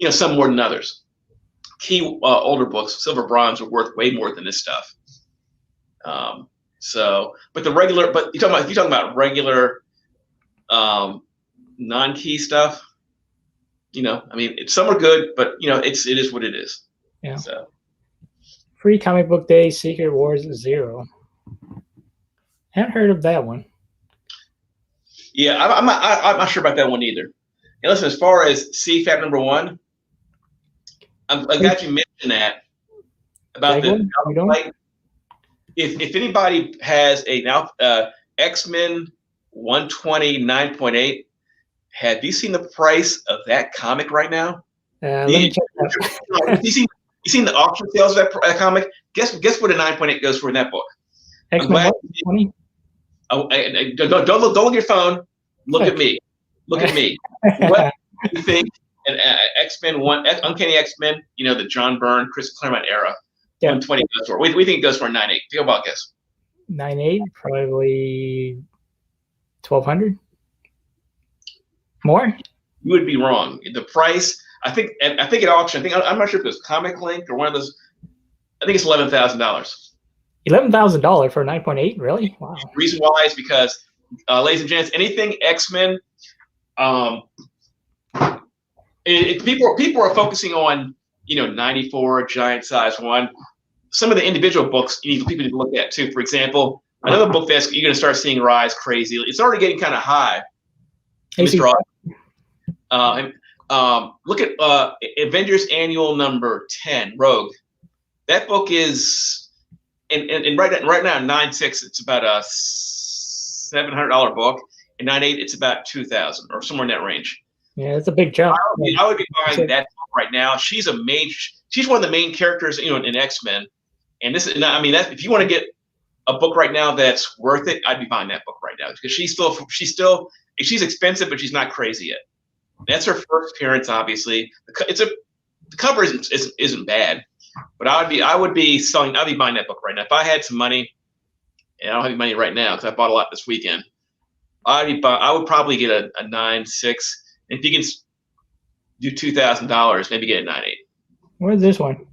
Some more than others. Key older books, silver, bronze, are worth way more than this stuff. But you're talking about regular, non-key stuff. Some are good, but it is what it is. Yeah. So. Free Comic Book Day, Secret Wars 0. Haven't heard of that one. Yeah, I'm not sure about that one either. And listen, as far as CFAP number 1, I'm glad you mentioned that about if anybody has a X-Men 120 9.8, have you seen the price of that comic right now? Let me check that. You seen the auction sales of that comic? Guess what a 9.8 goes for in that book? X-Men 120? Don't look at your phone. Look at me. Look at me. What do you think? And X-Men Uncanny X-Men, the John Byrne, Chris Claremont era, 120 goes for. We think it goes for 9.8. Feel about guess. 9.8, probably 1,200. More? You would be wrong. The price, I think at auction, I'm not sure if it was Comic Link or one of those. I think it's $11,000. $11,000 for 9.8? Really? Wow. The reason why is because, ladies and gents, anything X-Men, people are focusing on 94 giant size one. Some of the individual books people need to look at too. For example, another book that you're going to start seeing rise crazy. It's already getting kind of high. Mr. Look at Avengers Annual number 10, Rogue. That book is, and right now 9.6, it's about a $700 book, and 9.8, it's about $2,000 or somewhere in that range. Yeah, it's a big jump. I would be buying that book right now. She's one of the main characters, in X-Men, and if you want to get a book right now that's worth it, I'd be buying that book right now because she's expensive, but she's not crazy yet. That's her first appearance, obviously. The cover isn't bad, but I'd be buying that book right now. If I had some money, and I don't have any money right now because I bought a lot this weekend, I would probably get a 9.6. If you can do $2,000, maybe get a 9.8. Where's this one?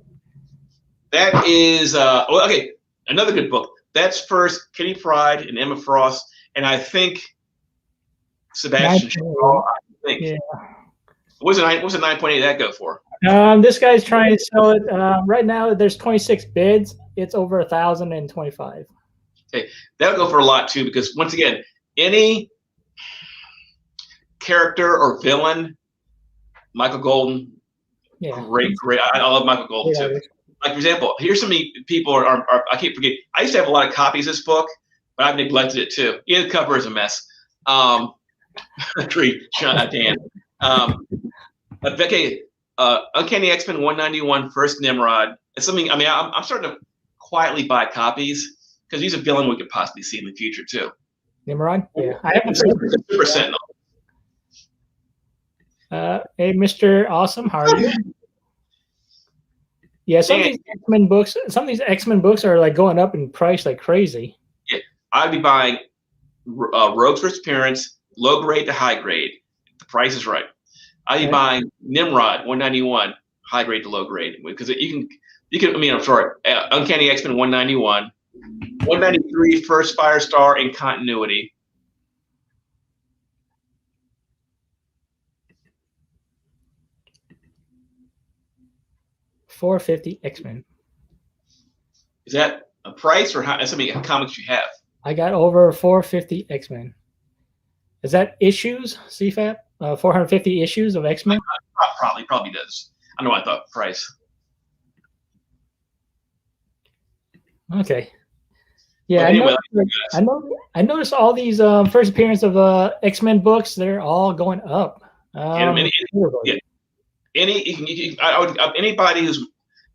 That is okay. Another good book. That's first Kitty Pryde and Emma Frost, and I think Sebastian Shaw. I think. Yeah. What's a 9.8 that go for? This guy's trying to sell it. Right now, there's 26 bids. It's over 1,025. Okay, that'll go for a lot too, because once again, any character or villain, Michael Golden, great. I love Michael Golden too. Like for example, here's some people are I keep forgetting. I used to have a lot of copies of this book, but I've neglected it too. Yeah, the cover is a mess. Dan. Okay, Uncanny X-Men 191 First Nimrod. It's something. I'm starting to quietly buy copies because he's a villain we could possibly see in the future too. Nimrod. Yeah, I haven't seen Super Sentinel. Hey, Mr. Awesome, how are you? Yeah, some of these X-Men books are like going up in price like crazy. Yeah, I'd be buying Rogue's First Appearance, low grade to high grade. The price is right. I'd be buying Nimrod 191, high grade to low grade, because you can. I'm sorry, Uncanny X-Men 191, 193 First Firestar in continuity. $450 X-Men. Is that a price or how many comics you have? I got over $450 X-Men. Is that issues, CFAP? 450 issues of X-Men? Probably does. I know I thought price. Okay. Yeah, anyway, I noticed all these first appearance of X-Men books, they're all going up. Anybody who's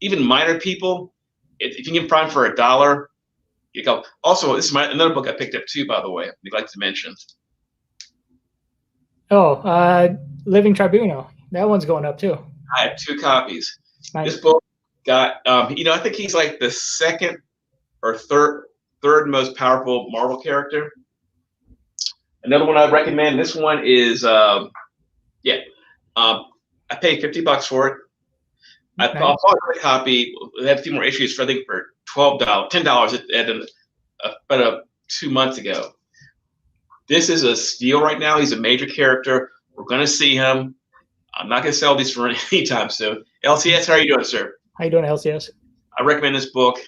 even minor people, if you can find for $1, you go. Also, this is another book I picked up too, by the way. I'd like to mention. Living Tribunal. That one's going up too. I have 2 copies. Nice. This book got, I think he's like the second or third most powerful Marvel character. Another one I'd recommend. This one is, I paid $50 for it. I bought a copy. They had a few more issues for $10 about 2 months ago. This is a steal right now. He's a major character. We're going to see him. I'm not going to sell these for any time soon. LCS, how are you doing, sir? How you doing, LCS? I recommend this book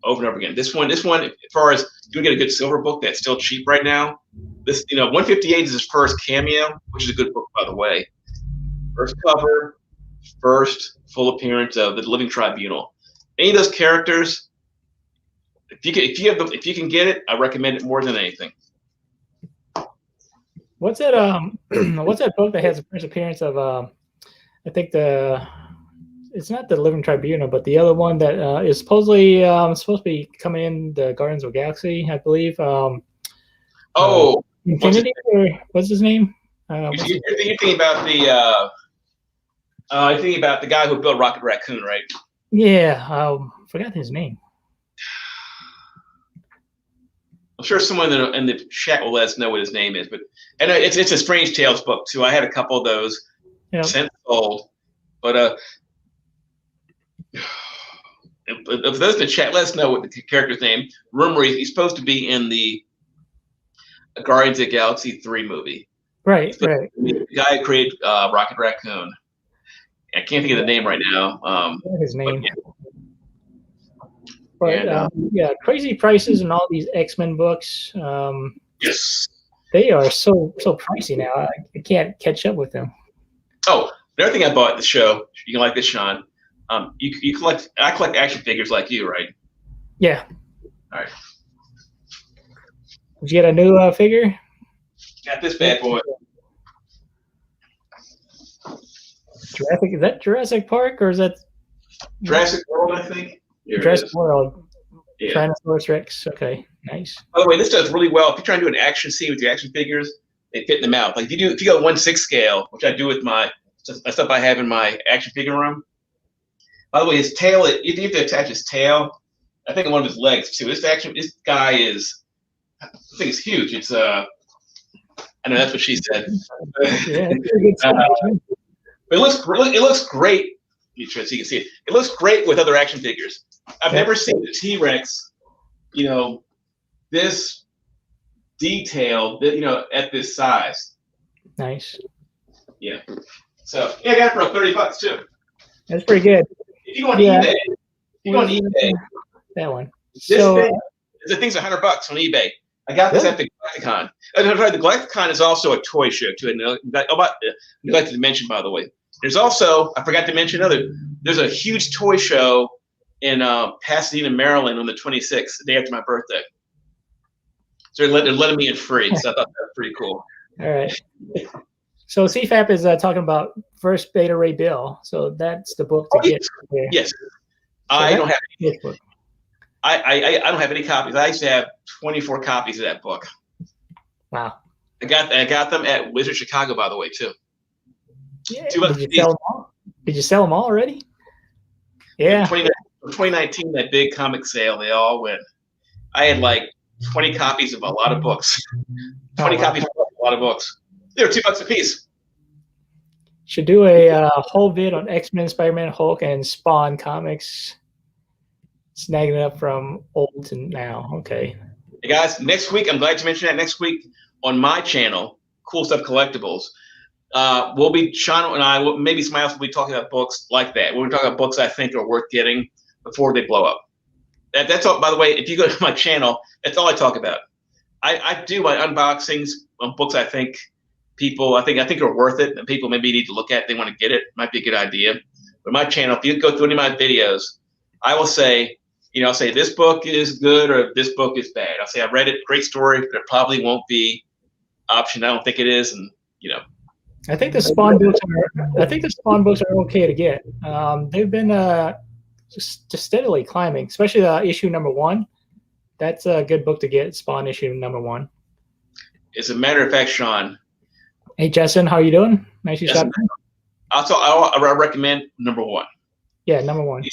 over and over again. This one, as far as you get a good silver book that's still cheap right now. This, 158 is his first cameo, which is a good book, by the way. First cover, first full appearance of the Living Tribunal. Any of those characters, if you can get it, I recommend it more than anything. What's that? What's that book that has the first appearance of? I think it's not the Living Tribunal, but the other one that is supposed to be coming in the Guardians of the Galaxy, I believe. Oh, Infinity, or what's his name? You're thinking about you're thinking about the guy who built Rocket Raccoon, right? Yeah, forgot his name. I'm sure someone in the chat will let us know what his name is. But and it's a Strange Tales book too. I had a couple of those since sold. But if those in the chat, let us know what the character's name. Rumor he's supposed to be in the Guardians of the Galaxy 3 movie. Right, right. The guy who created Rocket Raccoon. I can't think of the name right now. His name. But yeah, crazy prices and all these X-Men books. Yes. They are so pricey now. I can't catch up with them. Oh, another thing I bought at the show. You can like this, Sean. You collect. I collect action figures like you, right? Yeah. All right. Did you get a new figure? Got this bad boy. Jurassic, is that Jurassic Park or is that Jurassic World? I think. Jurassic World. Yeah. Tyrannosaurus Rex. Okay, nice. By the way, this does really well. If you're trying to do an action scene with your action figures, they fit in the mouth. Like if you go 1/6 scale, which I do with my stuff I have in my action figure room. By the way, his tail. You have to attach his tail. I think on one of his legs too. This guy is. I think it's huge. It's I know that's what she said. Yeah, good stuff, but it looks great. You can see it. It looks great with other action figures. I've never seen the T-Rex, this detailed, at this size. Nice. Yeah. So I got it for $30 too. That's pretty good. If you go on eBay, that one. The thing's $100 on eBay. I got this at the Galacticon. The Galacticon is also a toy show too. Neglected to mention, by the way. There's also, I forgot to mention there's a huge toy show in Pasadena, Maryland on the 26th, the day after my birthday. So they're letting me in free. So I thought that was pretty cool. All right. So CFAP is talking about First Beta Ray Bill. So that's the book to get. Yes. So I don't have any. I don't have any copies. I used to have 24 copies of that book. Wow. I got them at Wizard Chicago, by the way, too. Yeah. Did you sell them all already? Yeah. 2019, that big comic sale, they all went. I had like 20 copies of a lot of books. 20 copies of a lot of books. They were $2 a piece. Should do a whole vid on X-Men, Spider-Man, Hulk, and Spawn comics. Snagging it up from old to now. Okay. Hey guys, next week, I'm glad you mentioned that. Next week on my channel, Cool Stuff Collectibles, Sean and I, maybe somebody else will be talking about books like that. We're talking about books I think are worth getting before they blow up. That's all. By the way, if you go to my channel, that's all I talk about. I do my unboxings on books I think are worth it, and people maybe need to look at. They want to get it. Might be a good idea. But my channel, if you go through any of my videos, I will say, I'll say this book is good or this book is bad. I'll say I read it, great story, but it probably won't be option. I don't think it is, and I think the Spawn books are okay to get. They've been just steadily climbing, especially issue #1. That's a good book to get. Spawn issue #1. As a matter of fact, Sean. Hey, Justin, how are you doing? Nice to stop. I recommend #1. Yeah, #1.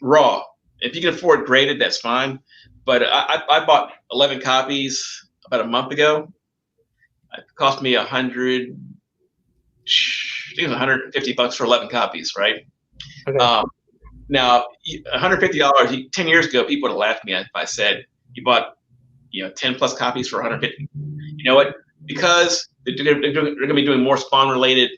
Raw. If you can afford graded, that's fine. But I bought 11 copies about a month ago. It cost me $150 for 11 copies, right? Okay. Now, $150. 10 years ago, people would have laughed at me if I said you bought 10 plus copies for $150. You know what? Because they're going to be doing more Spawn-related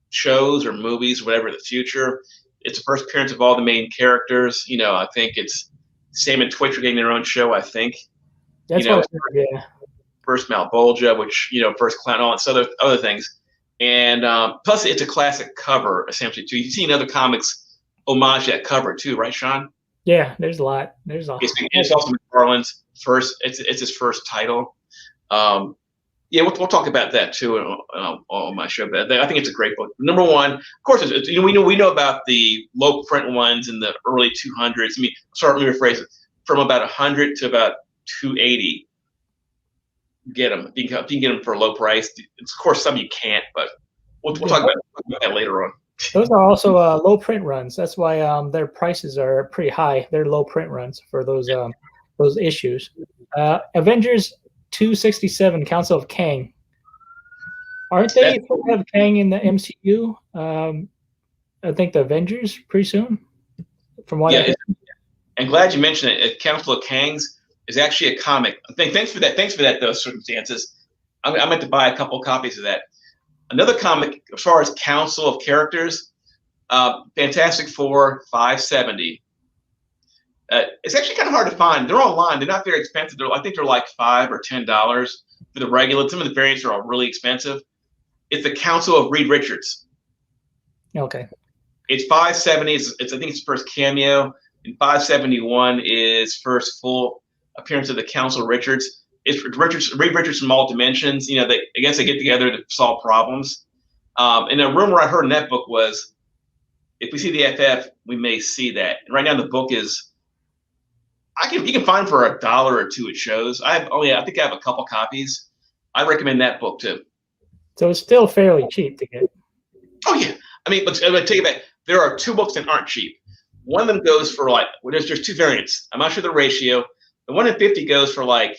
shows or movies, or whatever, in the future. It's the first appearance of all the main characters. I think it's same in Twitch. We're getting their own show, I think. That's yeah. First Malbolgia, which, first Clown, all that other things. And plus, it's a classic cover, essentially, too. You've seen other comics homage that cover, too, right, Sean? Yeah, there's a lot. It's also McFarlane's first, it's his first title. Yeah, we'll talk about that too on my show. But I think it's a great book. #1, of course, we know about the low print ones in the early 200s. Let me rephrase it. From about 100 to about 280, get them. You can get them for a low price. Of course, some you can't, but we'll talk about that later on. Those are also low print runs. That's why their prices are pretty high. They're low print runs for those issues. Avengers 267, Council of Kang. Aren't they supposed to have Kang in the MCU? I think the Avengers pretty soon. From what I'm glad you mentioned it. Council of Kangs is actually a comic. Thanks for that. Thanks for that. Those circumstances. I meant to buy a couple copies of that. Another comic, as far as Council of Characters, Fantastic Four 570. It's actually kind of hard to find. They're online. They're not very expensive. I think they're like $5 or $10 for the regular. Some of the variants are all really expensive. It's the Council of Reed Richards. Okay. It's 570. I think it's his first cameo. And 571 is first full appearance of the Council of Richards. It's Reed Richards from all dimensions. You know, they get together to solve problems. And a rumor I heard in that book was, if we see the FF, we may see that. And right now the book is, you can find for $1 or $2 at shows. I think I have a couple copies. I recommend that book too. So it's still fairly cheap to get. Oh yeah, I mean, but I'm gonna tell you that there are 2 books that aren't cheap. One of them goes for like, there's 2 variants. I'm not sure the ratio. The one in 50 goes for like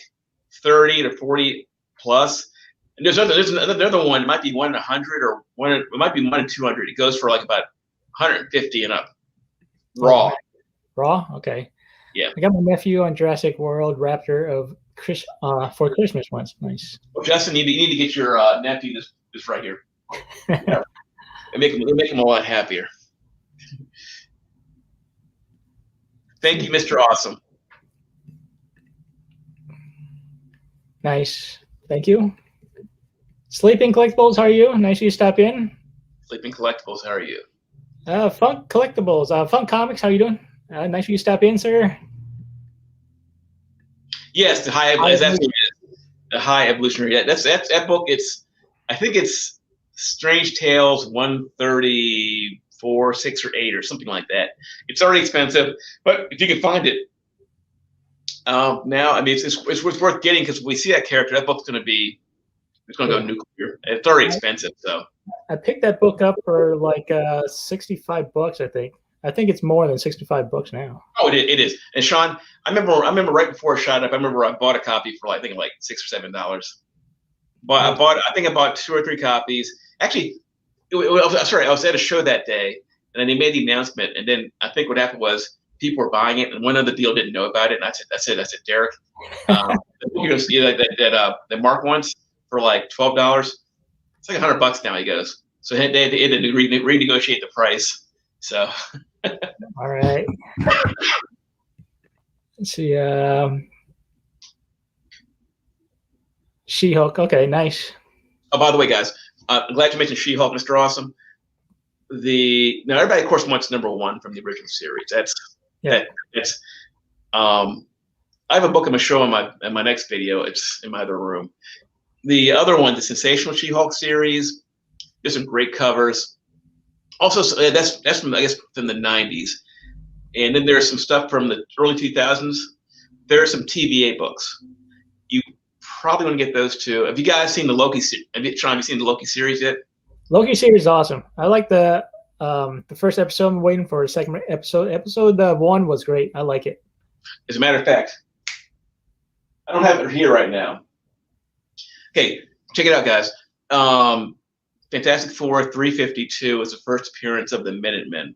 30 to 40 plus. And there's another one. It might be 1 in 100 or it might be 1 in 200. It goes for like about 150 and up. Raw. Okay. Yeah. I got my nephew on Jurassic World Raptor of for Christmas once. Nice. Well, Justin, you need to get your nephew this right here. Yeah. And make him a lot happier. Thank you, Mr. Awesome. Nice. Thank you. Sleeping Collectibles, how are you? Nice you stop in. Sleeping Collectibles, how are you? Funk Collectibles, Funk Comics, how you doing? Nice you stop in, sir. Yes, the High Evolutionary. That's that book. I think it's Strange Tales 134, 6 or 8 or something like that. It's already expensive, but if you can find it now, I mean, it's worth getting, because we see that character. That book's going to go nuclear. It's already expensive, so. I picked that book up for like $65, I think. I think it's more than $65 now. Oh, it is. And Sean, I remember right before it shot up, I bought a copy for I think like $6 or $7. But I bought 2 or 3 copies. Actually, I was at a show that day, and then they made the announcement, and then I think what happened was people were buying it, and one other deal didn't know about it, and I said, Derek, you're gonna see that Mark wants for like $12. It's like $100 now. He goes, so they had to renegotiate the price. So. All right. Let's see. She-Hulk. Okay, nice. Oh, by the way, guys, I'm glad you mentioned She-Hulk, Mr. Awesome. Now everybody, of course, wants #1 from the original series. I have a book I'm gonna show in my next video. It's in my other room. The other one, the Sensational She-Hulk series, there's some great covers. Also, that's from, I guess, from the 90s. And then there's some stuff from the early 2000s. There are some TVA books. You probably want to get those too. Have you guys seen the Loki series? Sean, have you seen the Loki series yet? Loki series is awesome. I like the first episode. I'm waiting for a second episode. Episode 1 was great. I like it. As a matter of fact, I don't have it here right now. Okay, check it out, guys. Fantastic Four 352 is the first appearance of the Minutemen.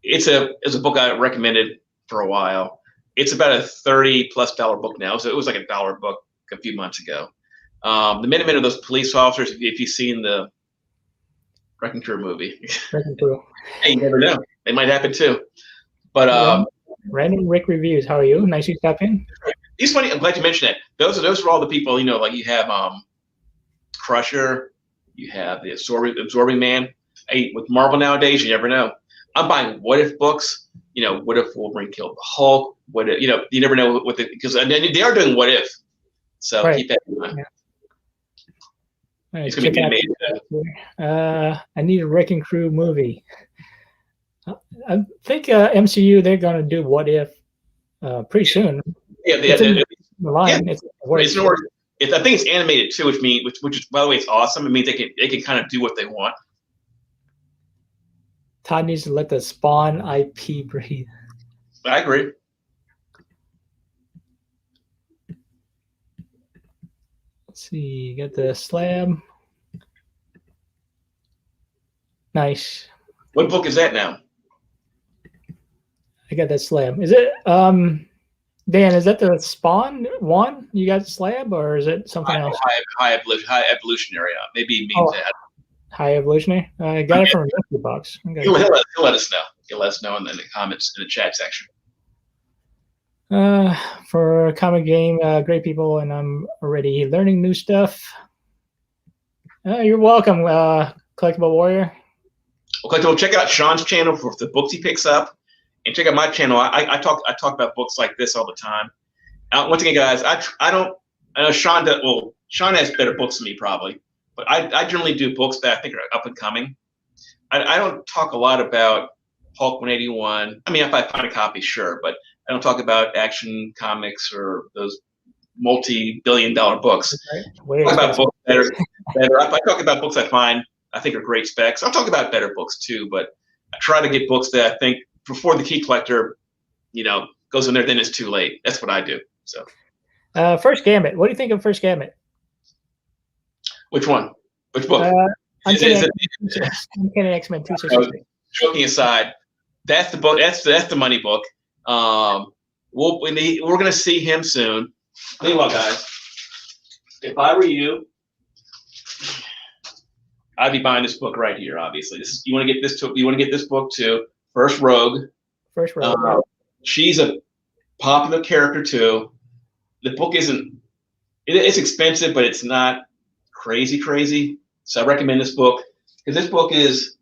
It's a book I recommended for a while. It's about a $30+ book now. So it was like a $1 book a few months ago. The Minutemen are those police officers. If you've seen the Wrecking Crew movie, Wrecking Crew. Hey, you never know. It might happen too. But Random Rick Reviews. How are you? Nice you stop in. It's funny. I'm glad you mentioned that. Those are all the people, like you have Crusher, you have the Absorbing Man. Hey, with Marvel nowadays, you never know. I'm buying What If books. What if Wolverine killed the Hulk? What if, you never know because they are doing What If. So right. Keep that in mind. Yeah. It's going to be amazing. I need a Wrecking Crew movie. I think MCU, they're going to do What If pretty soon. Yeah, the line. Yeah, It's it's an origin. I think it's animated too, which is, by the way, it's awesome. It means they can kind of do what they want. Todd needs to let the Spawn IP breathe. I agree. Let's see, you got the slab. Nice. What book is that now? I got that slab. Is it Dan, is that the Spawn one? You got the slab, or is it something else? High evolutionary. Maybe it means that. High evolutionary. I got it from a mystery box. Okay. He'll let us know. He'll let us know in the comments in the chat section. For a comic game, great people, and I'm already learning new stuff. You're welcome, Collectible Warrior. Well, check out Sean's channel for the books he picks up, and check out my channel. I talk about books like this all the time. Once again, guys, I know Sean does, well, Sean has better books than me probably, but I generally do books that I think are up and coming. I don't talk a lot about Hulk 181. I mean, if I find a copy, sure, but I don't talk about Action Comics or those multi-billion-dollar books. Okay. I talk about books that are. I talk about books I think are great specs. I'll talk about better books too, but I try to get books that I think before the key collector, goes in there, then it's too late. That's what I do. So, First Gambit. What do you think of First Gambit? Which one? Which book? Uncanny X-Men 260. Joking aside, that's the book. That's the money book. We're gonna see him soon. Tell you what, guys. If I were you, I'd be buying this book right here. Obviously, you want to get this You want to get this book too. First Rogue. First Rogue. She's a popular character too. The book isn't. It's expensive, but it's not crazy. So I recommend this book because this book is,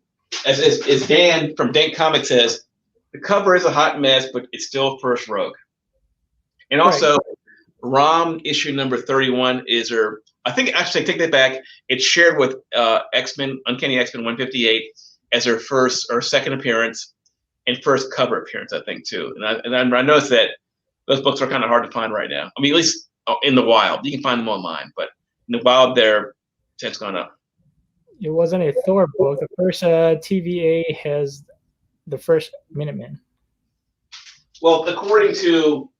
as Dan from NicktheComicNerd says, the cover is a hot mess, but it's still First Rogue. And also, ROM issue number 31 is her. I think actually take that back. It's shared with X-Men, Uncanny X-Men 158 as her first or second appearance and first cover appearance, I think too. And I noticed that those books are kind of hard to find right now. I mean, at least in the wild, you can find them online, but in the wild, their tent's gone up. It wasn't a Thor book. The first TVA has the first Minutemen. Well, according to,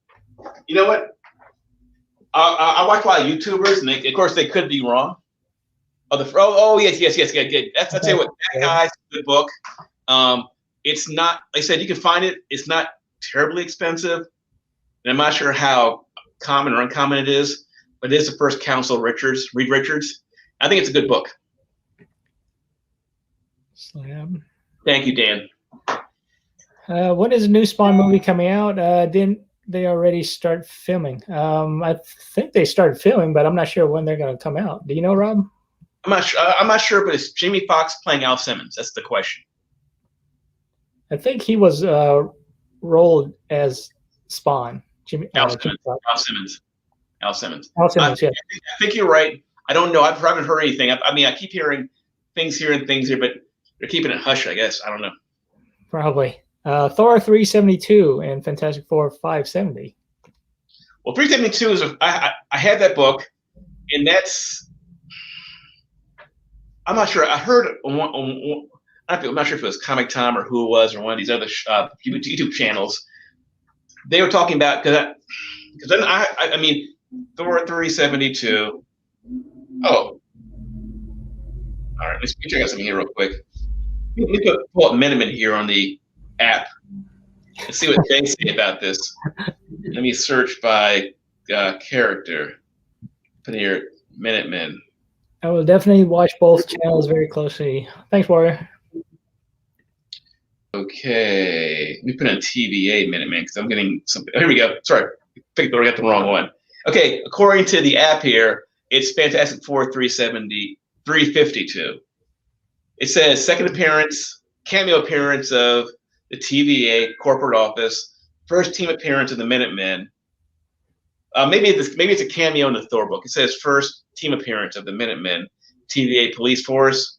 you know what? I watch a lot of YouTubers, and of course they could be wrong. Yes. That's I tell you what, that guy's a good book. It's not. Like I said, you can find it. It's not terribly expensive, and I'm not sure how common or uncommon it is, but it is the first Counsel Reed Richards. I think it's a good book. Slam. Thank you, Dan. When is a new Spawn movie coming out? Didn't they already start filming? I think they started filming, but I'm not sure when they're going to come out. Do you know, Rob? I'm not sure, but it's Jamie Foxx playing Al Simmons. That's the question. I think he was rolled as Spawn. Al Simmons. Yeah. I think you're right. I don't know. I haven't heard anything. I mean, I keep hearing things here, but they're keeping it hush, I guess. I don't know. Probably. Thor 372 and Fantastic Four 570. Well, 372 is I had that book, and that's, I'm not sure. I heard I'm not sure if it was Comic Time or who it was or one of these other YouTube channels. They were talking about because then I mean Thor 372. Oh, all right. Let's check out something here real quick. Let me pull up Minutemen here on the app. Let's see what they say about this. Let me search by character. Put here Minutemen. I will definitely watch both channels very closely. Thanks, Warrior. Okay, let me put in TVA Minutemen because I'm getting something. Here we go. Sorry, I got the wrong one. Okay, according to the app here, it's Fantastic Four 352. It says second appearance, cameo appearance of the TVA corporate office, first team appearance of the Minutemen. Maybe it's a cameo in the Thor book. It says first team appearance of the Minutemen, TVA police force,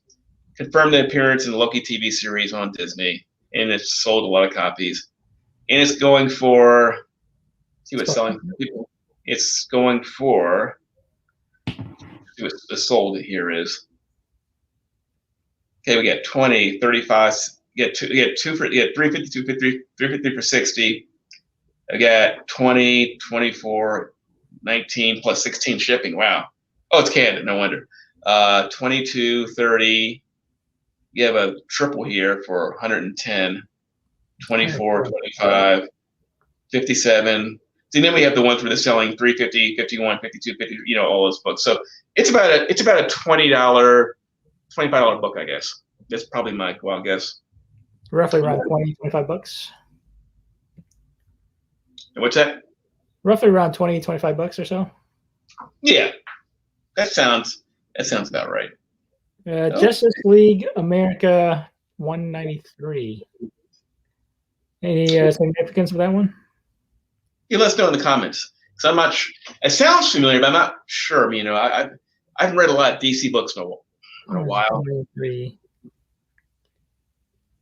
confirmed the appearance in the Loki TV series on Disney, and it's sold a lot of copies. And it's going for, see what it's selling for people. It's going for. See what the sold here is. Okay, we get 20, 35. Get 350, 250, 350 for 60. I got 20, 24, 19 plus 16 shipping. Wow. Oh, it's Canada. No wonder. 22, 30. You have a triple here for 110, 24, 25, 57. See, then we have the ones where they're selling 350, 51, 52, 50, all those books. So it's about a $20, $25 book, I guess. That's probably my wild guess. Roughly around 20, 25 bucks. What's that? Roughly around 20, 25 bucks or so. Yeah. That sounds about right. Justice League America 193. Any significance of that one? Yeah, let us know in the comments. Because I'm not sure. It sounds familiar, but I'm not sure. I haven't read a lot of DC books in a while. 193.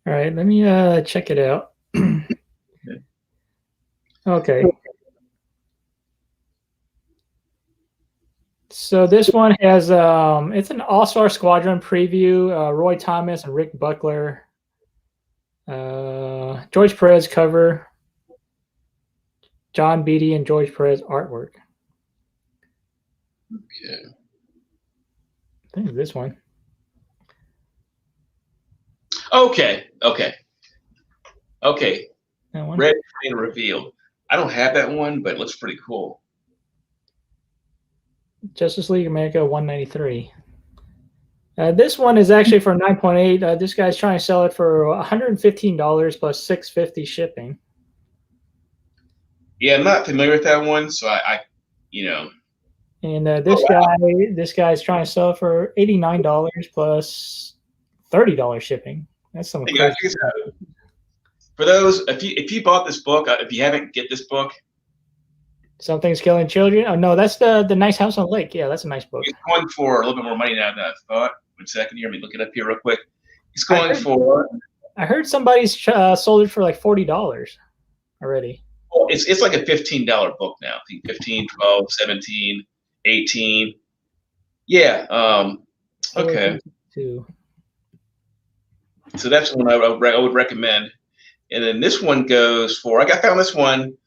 All right, let me check it out. Okay. So this one has it's an All-Star Squadron preview. Roy Thomas and Rick Buckler. George Perez cover. John Beatty and George Perez artwork. Okay. I think it's this one. Okay. That one? Red Train revealed. I don't have that one, but it looks pretty cool. Justice League America 193. This one is actually for 9.8. This guy's trying to sell it for $115 plus $6.50 shipping. Yeah, I'm not familiar with that one, so I. And this guy's trying to sell it for $89 plus $30 shipping. That's some crazy. For those, if you bought this book, if you haven't, get this book. Something's Killing Children. Oh no, that's the Nice House on the Lake. Yeah, that's a nice book. It's going for a little bit more money now than I thought. 1 second here, let me look it up here real quick. It's going for. I heard somebody's sold it for like $40 already. Well, it's like a $15 book now. I think 15, 12, 17, 18. Yeah. Okay. So that's one I would recommend. And then this one goes for. I found this one.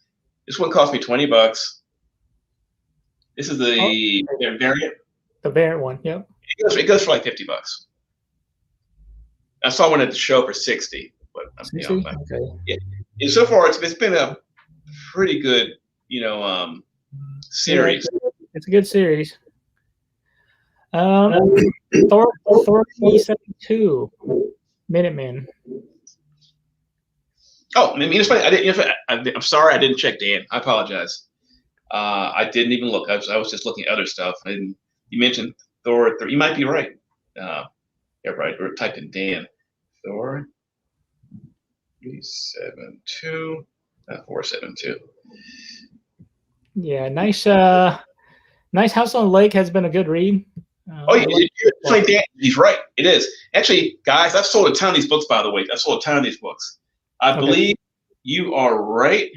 This one cost me $20. This is the variant. The variant one. Yep. It goes for like $50. I saw one at the show for $60. But okay. Yeah. And so far, it's been a pretty good, series. Yeah, it's a good series. Thor 72, Minutemen. Oh, I mean, it's funny. I'm sorry, I didn't check Dan. I apologize. I didn't even look. I was just looking at other stuff. You mentioned Thor. You might be right. Yeah, right. Or typed in Dan. Thor 372. 472. Yeah, nice. Nice House on the Lake has been a good read. Dan, he's right. It is. Actually, guys, I've sold a ton of these books, by the way. I've sold a ton of these books. I believe you are right.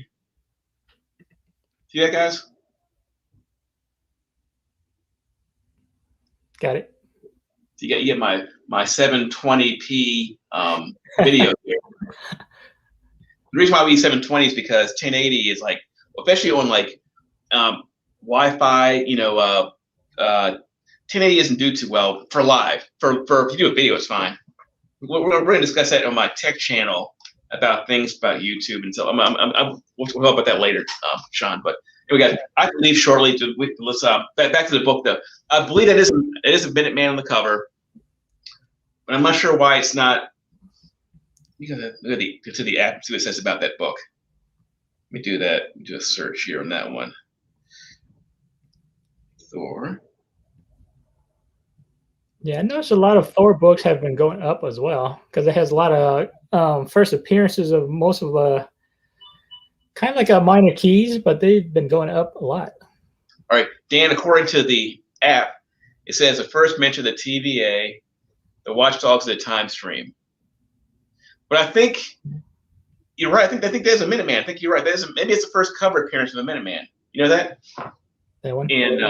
See that, guys? Got it. So you get my 720p video here. The reason why we use 720 is because 1080 is like, especially on like Wi-Fi, 1080 isn't do too well for live. For if you do a video, it's fine. We're going to discuss that on my tech channel about things about YouTube, and so we'll talk about that later, Sean. But here we got. I can leave shortly. Let's back to the book though. I believe it is a Minuteman on the cover, but I'm not sure why it's not. You gotta look to the app, see what it says about that book. Let me do that. Let me do a search here on that one. Thor. Yeah, I noticed a lot of Thor books have been going up as well because it has a lot of first appearances of most of the kind of like a minor keys, but they've been going up a lot. All right, Dan, according to the app, it says the first mention of the TVA, the Watchdogs of the Time Stream. But I think you're right. I think there's a Minuteman. I think you're right. Maybe it's the first cover appearance of a Minuteman. You know that? That one. And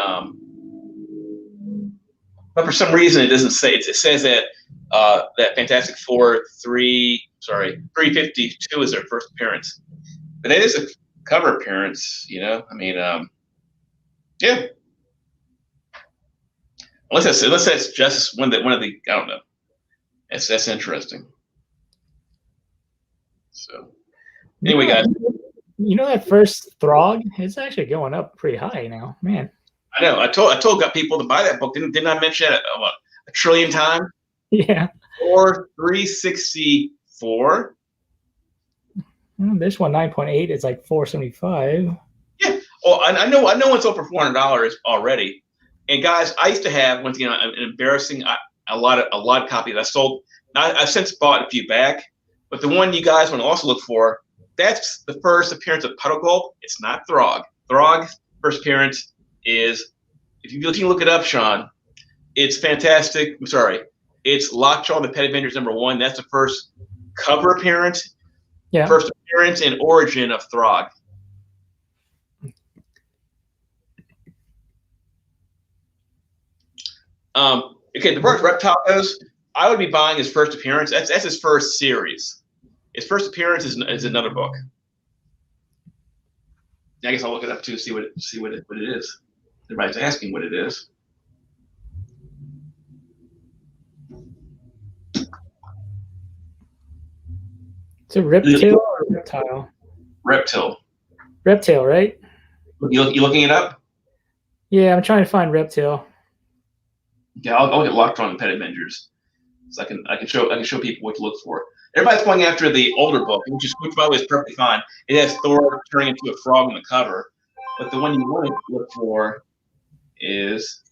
but for some reason it doesn't say. It says that that Fantastic Four 352 is their first appearance, but it is a cover appearance. You know, I mean, yeah. Unless that's just one of the I don't know. That's interesting. So anyway, guys. You know that first Throg? It's actually going up pretty high now, man. I know. I told people to buy that book. Didn't I mention it a trillion times? Yeah. Or 364. This one 9.8 is like 475. Yeah. Oh, I know it's over $400 already. And guys, I used to have once again an embarrassing a lot of copies. I sold. I've since bought a few back, but the one you guys want to also look for, that's the first appearance of Puddle Gulp. It's not Throg. Throg's first appearance is, if you look it up, Sean, it's fantastic. I'm sorry. It's Lockjaw and the Pet Avengers #1. That's the first cover appearance. Yeah. First appearance and origin of Throg. Okay, the first Reptile goes, I would be buying his first appearance. That's his first series. His first appearance is another book. I guess I'll look it up too, see what it is. Everybody's asking what it is. It's a reptile or reptile? Reptile. Reptile, right? You looking it up? Yeah, I'm trying to find reptile. Yeah, I'll get Locked On Pet Avengers, so I can show people what to look for. Everybody's going after the older book, which by the way is perfectly fine. It has Thor turning into a frog on the cover, but the one you want to look for is.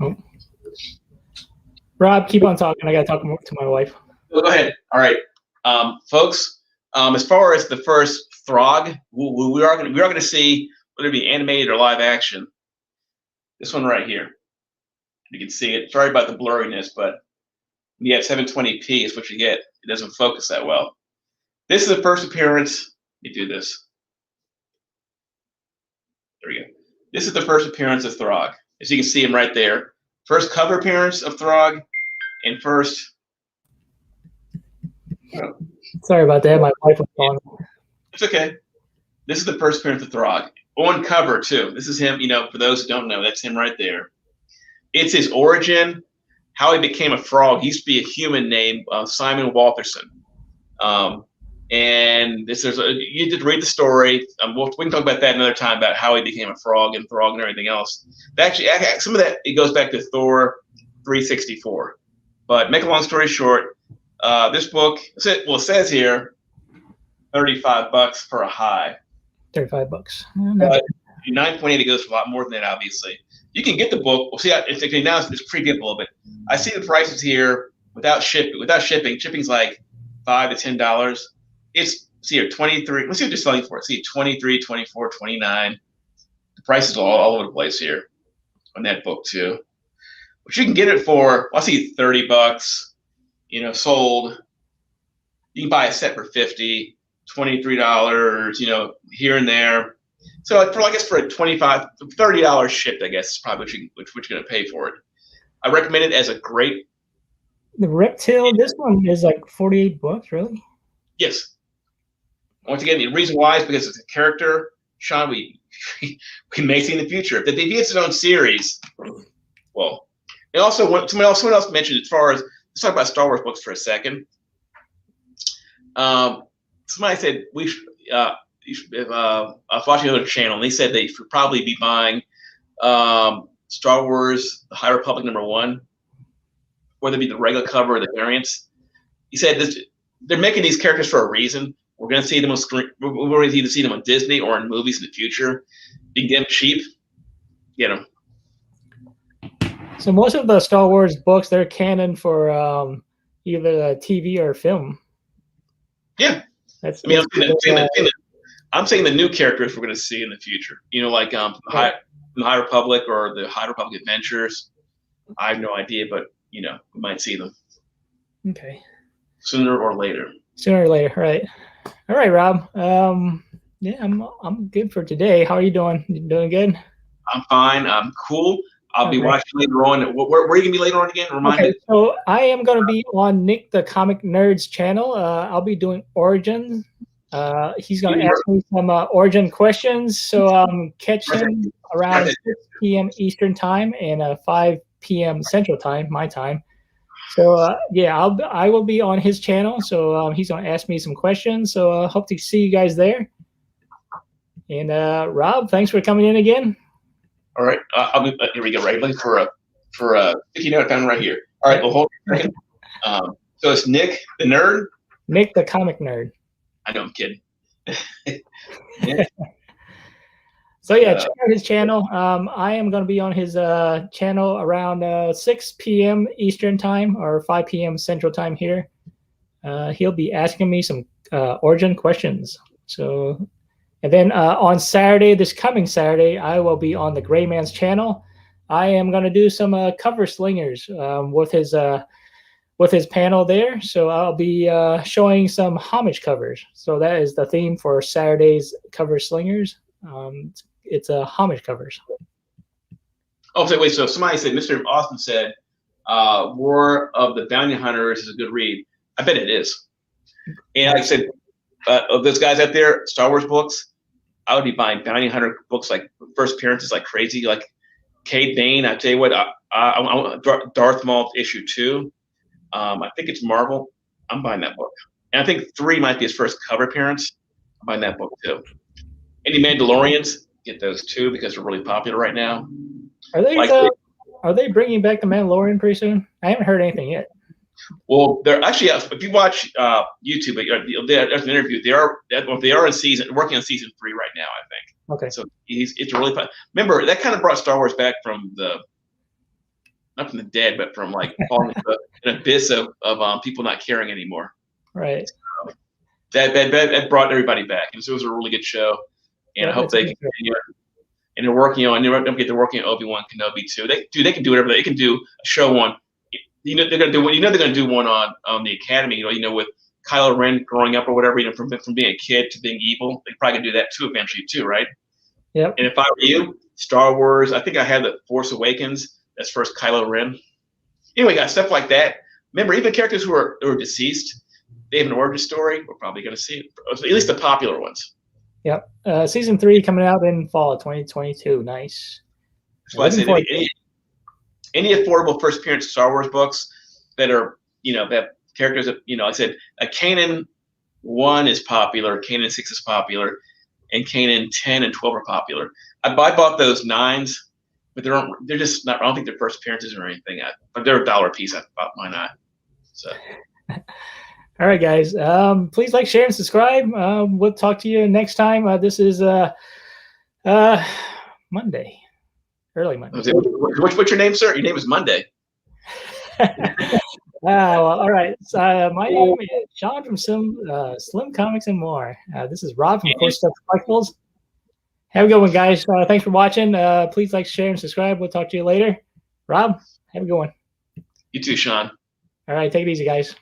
Oh. Rob, keep on talking. I got to talk more to my wife. Go ahead. All right, folks. As far as the first Throg, we are going to see whether it be animated or live action. This one right here. You can see it. Sorry about the blurriness, but when you have 720p is what you get. It doesn't focus that well. This is the first appearance. Let me do this. There we go. This is the first appearance of Throg. As you can see him right there. First cover appearance of Throg and first. Oh. Sorry about that. My wife was calling. It's okay. This is the first appearance of Throg. On cover, too. This is him, for those who don't know, that's him right there. It's his origin, how he became a frog. He used to be a human named Simon Walterson. And you did read the story. We can talk about that another time, about how he became a frog and everything else. Actually, some of that, it goes back to Thor 364. But make a long story short, this book, it says here, $35 for a high. $35. But 9.8, it goes for a lot more than that, obviously. You can get the book. We'll see. Now it's creeping up a little bit. I see the prices here without shipping. Shipping's like $5 to $10. It's here 23. Let's see what they're selling for. See 23, 24, 29. The prices are all over the place here on that book too. But you can get it for, I see $30. Sold. You can buy a set for $50, $23. Here and there. So I guess for a $30 shipped, I guess is probably what you're going to pay for it. I recommend it as a great. The reptile. This one is like $48, really? Yes. Once again, the reason why is because it's a character, Sean, we may see in the future. If they its own series, well, and also someone else mentioned, as far as, let's talk about Star Wars books for a second. Somebody said we should. I was watching another channel, and they said they should probably be buying Star Wars: The High Republic #1, whether it be the regular cover or the variants. He said they're making these characters for a reason. We're going to see them on screen. We're going to either see them on Disney or in movies in the future. You can get them cheap. Get them. So most of the Star Wars books, they're canon for either TV or film. Yeah. I'm saying the new characters we're going to see in the future. Like the High Republic or the High Republic Adventures. I have no idea, but we might see them. Okay. Sooner or later. Sooner or later, right? All right, Rob. Yeah, I'm good for today. How are you doing? You doing good? I'm fine. I'm cool. I'll be Okay. watching later on. Where are you gonna be later on again? Remind Okay, me. so I am going to be on Nick the Comic Nerd's channel. I'll be doing Origins. He's going to ask me some Origin questions. So catch Right there. him Right around there. 6 p.m. Eastern time and 5 p.m. Central time, my time. So yeah, I will be on his channel. So he's going to ask me some questions. So hope to see you guys there. And Rob, thanks for coming in again. All right. I'll be, here we go. Right. Looking for a sticky note down right here. All right. Well, hold on a second. So it's Nick the Nerd. Nick the Comic Nerd. I know I'm kidding. So yeah, check out his channel. I am going to be on his channel around 6 p.m. Eastern time or 5 p.m. Central time here. He'll be asking me some Origin questions. So, and then on Saturday, this coming Saturday, I will be on the Gray Man's channel. I am going to do some cover slingers with his panel there. So I'll be showing some homage covers. So that is the theme for Saturday's cover slingers. It's homage covers. Oh, so wait. So somebody said, Mr. Austin said, War of the Bounty Hunters is a good read. I bet it is. And like I said, of those guys out there, Star Wars books, I would be buying Bounty Hunter books like first appearances like crazy. Like Cade Bane, I tell you what, I want Darth Maul issue 2. I think it's Marvel. I'm buying that book. And I think 3 might be his first cover appearance. I'm buying that book too. Any Mandalorians, get those too because they're really popular right now. Are they bringing back the Mandalorian pretty soon? I haven't heard anything yet. Well, they're actually, if you watch YouTube, there's an interview. They are working on season 3 right now, I think. Okay. So it's really fun. Remember, that kind of brought Star Wars back from not from the dead, but from like falling into an abyss of people not caring anymore. Right. So that brought everybody back, and so it was a really good show. And I hope they can continue. And they're working on. They're working on Obi-Wan Kenobi too. They can do whatever they can do. A show on. They're gonna do. They're gonna do one on the Academy. With Kylo Ren growing up or whatever. From being a kid to being evil. They probably could do that too eventually too, right? Yep. And if I were you, Star Wars. I think I had the Force Awakens. That's first Kylo Ren. Anyway, got stuff like that. Remember, even characters who are deceased, they have an origin story. We're probably going to see it. At least the popular ones. Yep. Season 3 coming out in fall of 2022. Nice. That's why I say any affordable first appearance Star Wars books that are, that characters that, I said a Kanan 1 is popular, Kanan 6 is popular, and Kanan 10 and 12 are popular. I bought those 9s. But they're just not. I don't think they're first appearances or anything. But they're $1 a piece. I thought, why not? So. All right, guys. Please like, share, and subscribe. We'll talk to you next time. This is Monday, early Monday. What's your name, sir? Your name is Monday. Well, all right. My name is Sean from Slim Comics and More. This is Rob from Course Stuff Collectibles. Have a good one, guys. Thanks for watching. Please like, share, and subscribe. We'll talk to you later. Rob, have a good one. You too, Sean. All right. Take it easy, guys.